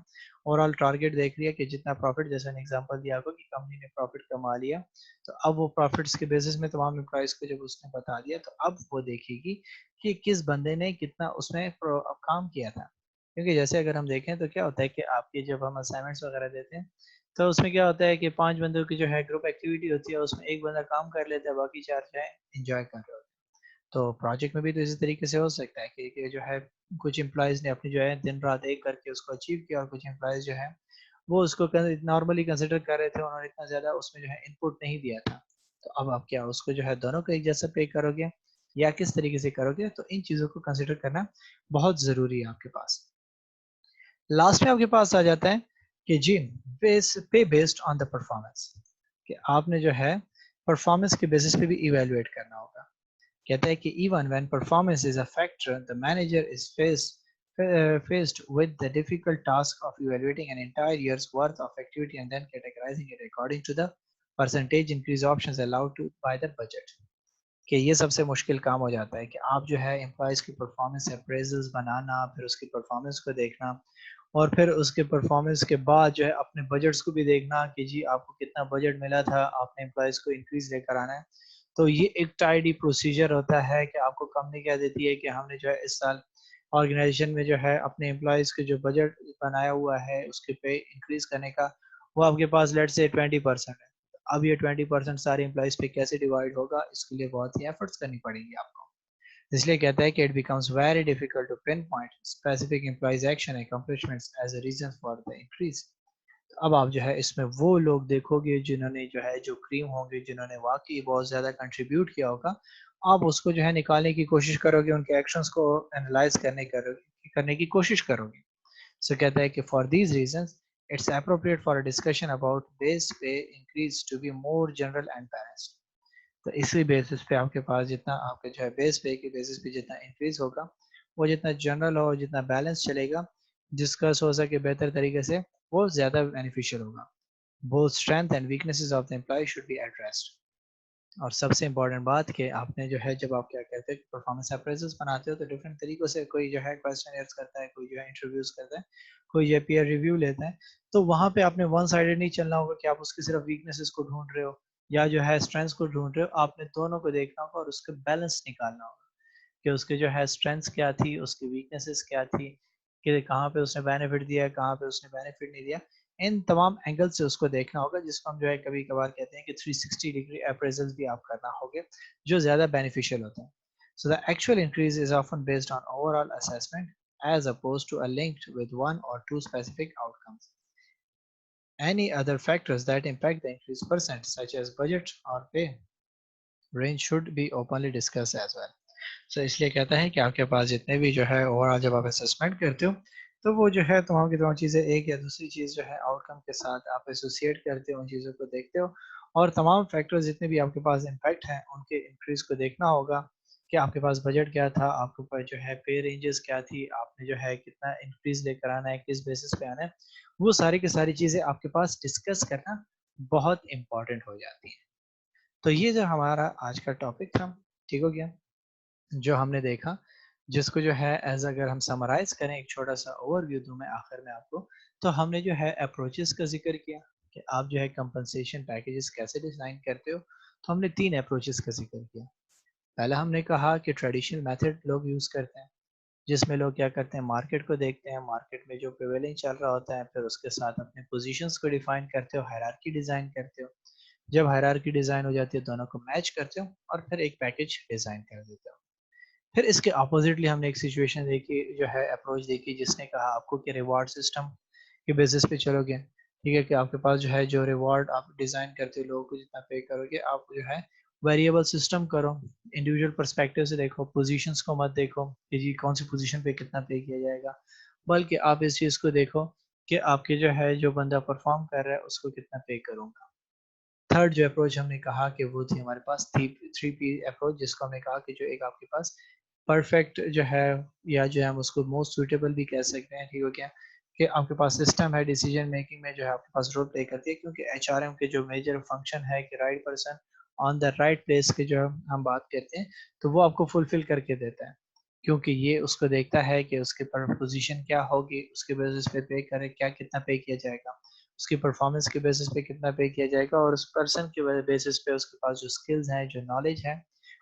ओवरऑल टारगेट देख रही है कि जितना प्रॉफिट, जैसे मैंने एग्जांपल दिया आपको कि कंपनी ने प्रॉफिट कमा लिया, तो अब वो प्रॉफिट्स के बेसिस में तमाम एम्प्लॉइज को जब उसने बता दिया, तो अब वो देखेगी कि किस बंदे ने कितना उसमें काम किया था। क्योंकि जैसे अगर हम देखें तो क्या होता है कि आपके जब हम असाइनमेंट्स वगैरह देते हैं, तो उसमें क्या होता है कि 5 बंदों की जो है ग्रुप एक्टिविटी होती है, उसमें एक बंदा काम कर लेता है, बाकी 4 जो है एंजॉय कर रहे होते हैं। तो प्रोजेक्ट में भी तो इसी तरीके से हो सकता है कि जो है कुछ एम्प्लॉइज़ ने अपनी जो है दिन-रात एक करके उसको अचीव किया और कुछ एम्प्लॉइज़ जो है वो उसको नॉर्मली कंसिडर कर रहे थे, उन्होंने इतना ज़्यादा उसमें जो है इनपुट नहीं दिया था। तो अब आप क्या उसको जो है दोनों को एक जैसा पे करोगे या किस तरीके से करोगे? तो इन चीज़ों को कंसिडर करना बहुत ज़रूरी है आपके पास। लास्ट में आपके पास आ जाता है कि जी पे बेस्ड ऑन द परफॉर्मेंस, कि आपने जो है परफॉर्मेंस के बेसिस पे भी इवैल्यूएट करना होगा। कहता है कि even when performance is a factor, the manager is faced with the difficult task of evaluating an entire year's worth of activity and then categorizing it according to the percentage increase options allowed to by the budget. कि ये सबसे मुश्किल काम हो जाता है कि आप जो है एम्प्लॉयज़ की परफॉर्मेंस अप्रेजल्स बनाना, फिर उसकी परफॉर्मेंस को देखना और फिर उसके परफॉर्मेंस के बाद जो है अपने बजट्स को भी देखना कि जी आपको कितना बजट मिला था, आपने एम्प्लॉयज़ को इंक्रीज़ लेकर आना है। तो ये एक टाइडी प्रोसीजर होता है कि आपको कंपनी कह देती है कि हमने जो है इस साल ऑर्गेनाइजेशन में जो है अपने एम्प्लॉयज़ के जो बजट बनाया हुआ है उसके पे इंक्रीज़ करने का, वो आपके पास लेट्स से 20% है। अब ये 20% सारे एम्प्लॉइज़ पे कैसे डिवाइड होगा, इसके लिए बहुत ही एफर्ट्स करनी पड़ेगी आपको। इसलिए कहता है कि it becomes very difficult to pinpoint specific employees action accomplishments as a reason for the increase. अब आप जो है इसमें वो लोग देखोगे जिन्होंने जो है जो क्रीम होंगे, जिन्होंने वाकई बहुत ज़्यादा कंट्रीब्यूट किया होगा, आप उसको जो है निकालने की कोशिश करोगे, उनके एक्शंस को एनालाइज करने की कोशिश करोगे। So कहता है कि for these reasons it's appropriate for a discussion about base pay increase to be more general and balanced. तो इसी बेसिस पे आपके पास जितना आपके जो है बेस पे के बेसिस पे जितना इंक्रीज होगा वो जितना जनरल हो, जितना बैलेंस चलेगा, डिस्कस हो सके बेहतर तरीके से, वो ज़्यादा बेनिफिशियल होगा। Both strength and weaknesses of the employee should be addressed. और सबसे इम्पोर्टेंट बात कि आपने जो है जब आप क्या कहते हैं परफॉर्मेंस अप्रेजल्स बनाते हो तो डिफरेंट तरीकों से कोई जो है क्वेश्चन करता है, कोई जो है इंटरव्यूज करता है, कोई जो पीयर रिव्यू लेता है। तो वहाँ पे आपने वन साइडेड नहीं चलना होगा कि आप उसकी सिर्फ वीकनेसेस को ढूंढ रहे हो या जो है स्ट्रेंथ्स को ढूंढ रहे हो। आपने दोनों को देखना होगा और उसका बैलेंस निकालना होगा कि उसके जो है स्ट्रेंथ्स क्या थी, उसकी वीकनेसेस क्या थी, कि कहाँ पे उसने बेनिफिट दिया है, कहाँ पे उसने बेनिफिट नहीं दिया। इन तमाम एंगल से उसको देखना होगा, जिसको हम जो है कभी-कभार कहते हैं कि 360 डिग्री अप्रेज़ल्स भी आप करना होगे, जो ज़्यादा बेनिफिशियल होता है। So the actual increase is often based on overall assessment as opposed to a linked with one or two specific outcomes. Any other factors that impact the increase percent, such as budget or pay range, should be openly discussed as well. So इसलिए कहता है कि आपके पास जितने भी जो है ओवरऑल जब आप असेसमेंट करते हो तो वो जो है तमाम की तमाम चीज़ें एक या दूसरी चीज़ जो है आउटकम के साथ आप एसोसिएट करते हो, उन चीज़ों को देखते हो और तमाम फैक्टर्स जितने भी आपके पास इम्पैक्ट हैं उनके इंक्रीज को देखना होगा कि आपके पास बजट क्या था, आपके पास जो है पे रेंजेस क्या थी, आपने जो है कितना इंक्रीज लेकर आना है, किस बेसिस पे आना है, वो सारी की सारी चीज़ें आपके पास डिस्कस करना बहुत इंपॉर्टेंट हो जाती है। तो ये जो हमारा आज का टॉपिक था, ठीक हो गया, जो हमने देखा, जिसको जो है अगर हम समराइज़ करें, एक छोटा-सा ओवरव्यू दूँ मैं आखिर में आपको, तो हमने जो है अप्रोचेज़ का ज़िक्र किया कि आप जो है कंपनसेशन पैकेजेज़ कैसे डिज़ाइन करते हो, तो हमने 3 अप्रोचेज़ का ज़िक्र किया। पहला हमने कहा कि ट्रेडिशनल मेथड लोग यूज़ करते हैं, जिसमें लोग क्या करते हैं, मार्केट को देखते हैं, मार्केट में जो प्रिवेलिंग चल रहा होता है, फिर उसके साथ अपने पोज़ीशंस को डिफ़ाइन करते हो, हायरार्की डिज़ाइन करते हो। जब हायरार्की डिज़ाइन हो जाती है, दोनों को मैच करते हो और फिर एक पैकेज डिज़ाइन कर देते हो। फिर इसके अपोजिटली हमने एक सिचुएशन देखी, जो है अप्रोच देखी, जिसने कहा आपको कि रिवार्ड सिस्टम के बेसिस पे चलोगे, ठीक है, कि आपके पास जो है जो रिवार्ड आप डिज़ाइन करते हो लोगों को जितना पे करोगे, आप जो है वेरिएबल सिस्टम करो, इंडिविजुअल पर्सपेक्टिव से देखो, पोजीशंस को मत देखो कि जी कौन सी पोजीशन पे कितना पे किया जाएगा, बल्कि आप इस चीज़ को देखो कि आपके जो है जो बंदा परफॉर्म कर रहा है उसको कितना पे करूँगा। थर्ड जो अप्रोच हमने कहा कि वो थी हमारे पास थ्री थ्री पी अप्रोच, जिसको हमने कहा कि जो एक आपके पास परफेक्ट जो है या जो है हम उसको मोस्ट सूटेबल भी कह सकते हैं, ठीक हो गया, कि आपके पास सिस्टम है डिसीजन मेकिंग में जो है आपके पास रोल प्ले करती है, क्योंकि एचआरएम के जो मेजर फंक्शन है कि right person on the right place के जो हम बात करते हैं, तो वो आपको फुलफिल करके देता है, क्योंकि ये उसको देखता है कि उसके पर पोजीशन क्या होगी, उसके बेसिस पे करे क्या कितना पे किया जाएगा, उसकी परफॉर्मेंस के बेसिस पे कितना पे किया जाएगा और उस पर्सन के बेसिस पे उसके पास जो स्किल्स हैं, जो नॉलेज है,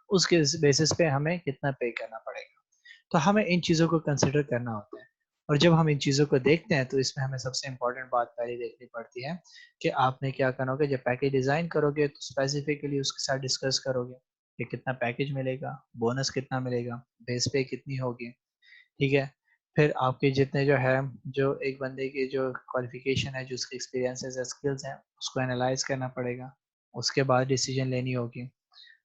उसके बेसिस पे हमें कितना पे करना पड़ेगा। तो हमें इन चीज़ों को कंसिडर करना होता है और जब हम इन चीज़ों को देखते हैं तो इसमें हमें सबसे इम्पोर्टेंट बात पहले देखनी पड़ती है कि आपने क्या करना होगा। जब पैकेज डिज़ाइन करोगे तो स्पेसिफिकली उसके साथ डिस्कस करोगे कि कितना पैकेज मिलेगा, बोनस कितना मिलेगा, बेस पे कितनी होगी, ठीक है। फिर आपके जितने जो है जो एक बंदे की जो क्वालिफिकेशन है, जो उसके एक्सपीरियंसेस है, स्किल्स हैं, उसको एनालाइज करना पड़ेगा, उसके बाद डिसीजन लेनी होगी,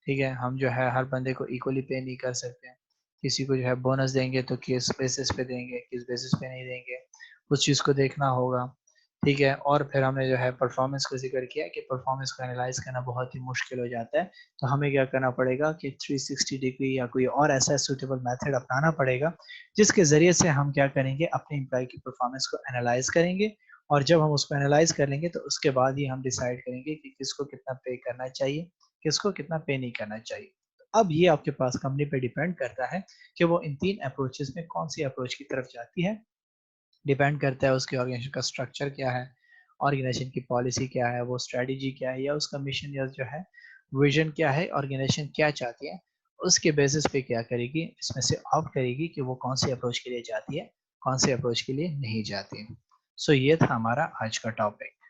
ठीक है। हम जो है हर बंदे को इक्वली पे नहीं कर सकते हैं, किसी को जो है बोनस देंगे तो किस बेसिस पे देंगे, किस बेसिस पे नहीं देंगे, उस चीज़ को देखना होगा, ठीक है। और फिर हमने जो है परफॉर्मेंस का जिक्र किया कि परफॉर्मेंस को एनालाइज करना बहुत ही मुश्किल हो जाता है, तो हमें क्या करना पड़ेगा कि 360 डिग्री या कोई और ऐसा सूटेबल मेथड अपनाना पड़ेगा जिसके ज़रिए से हम क्या करेंगे, अपने एम्प्लॉय की परफॉर्मेंस को एनालाइज करेंगे। और जब हम उसको एनालाइज कर लेंगे तो उसके बाद ही हम डिसाइड करेंगे कि किसको कितना पे करना चाहिए, किसको कितना पे नहीं करना चाहिए। अब ये आपके पास कंपनी पे डिपेंड करता है कि वो इन 3 अप्रोचेस में कौन सी अप्रोच की तरफ जाती है। डिपेंड करता है उसकी ऑर्गेनाइजेशन का स्ट्रक्चर क्या है, ऑर्गेनाइजेशन की पॉलिसी क्या है, वो स्ट्रेटजी क्या है, या उसका मिशन या जो है विजन क्या है, ऑर्गेनाइजेशन क्या चाहती है, उसके बेसिस पे क्या करेगी, इसमें से ऑप्ट करेगी कि वो कौन सी अप्रोच के लिए जाती है, कौन से अप्रोच के लिए नहीं जाती। सो ये था हमारा आज का टॉपिक।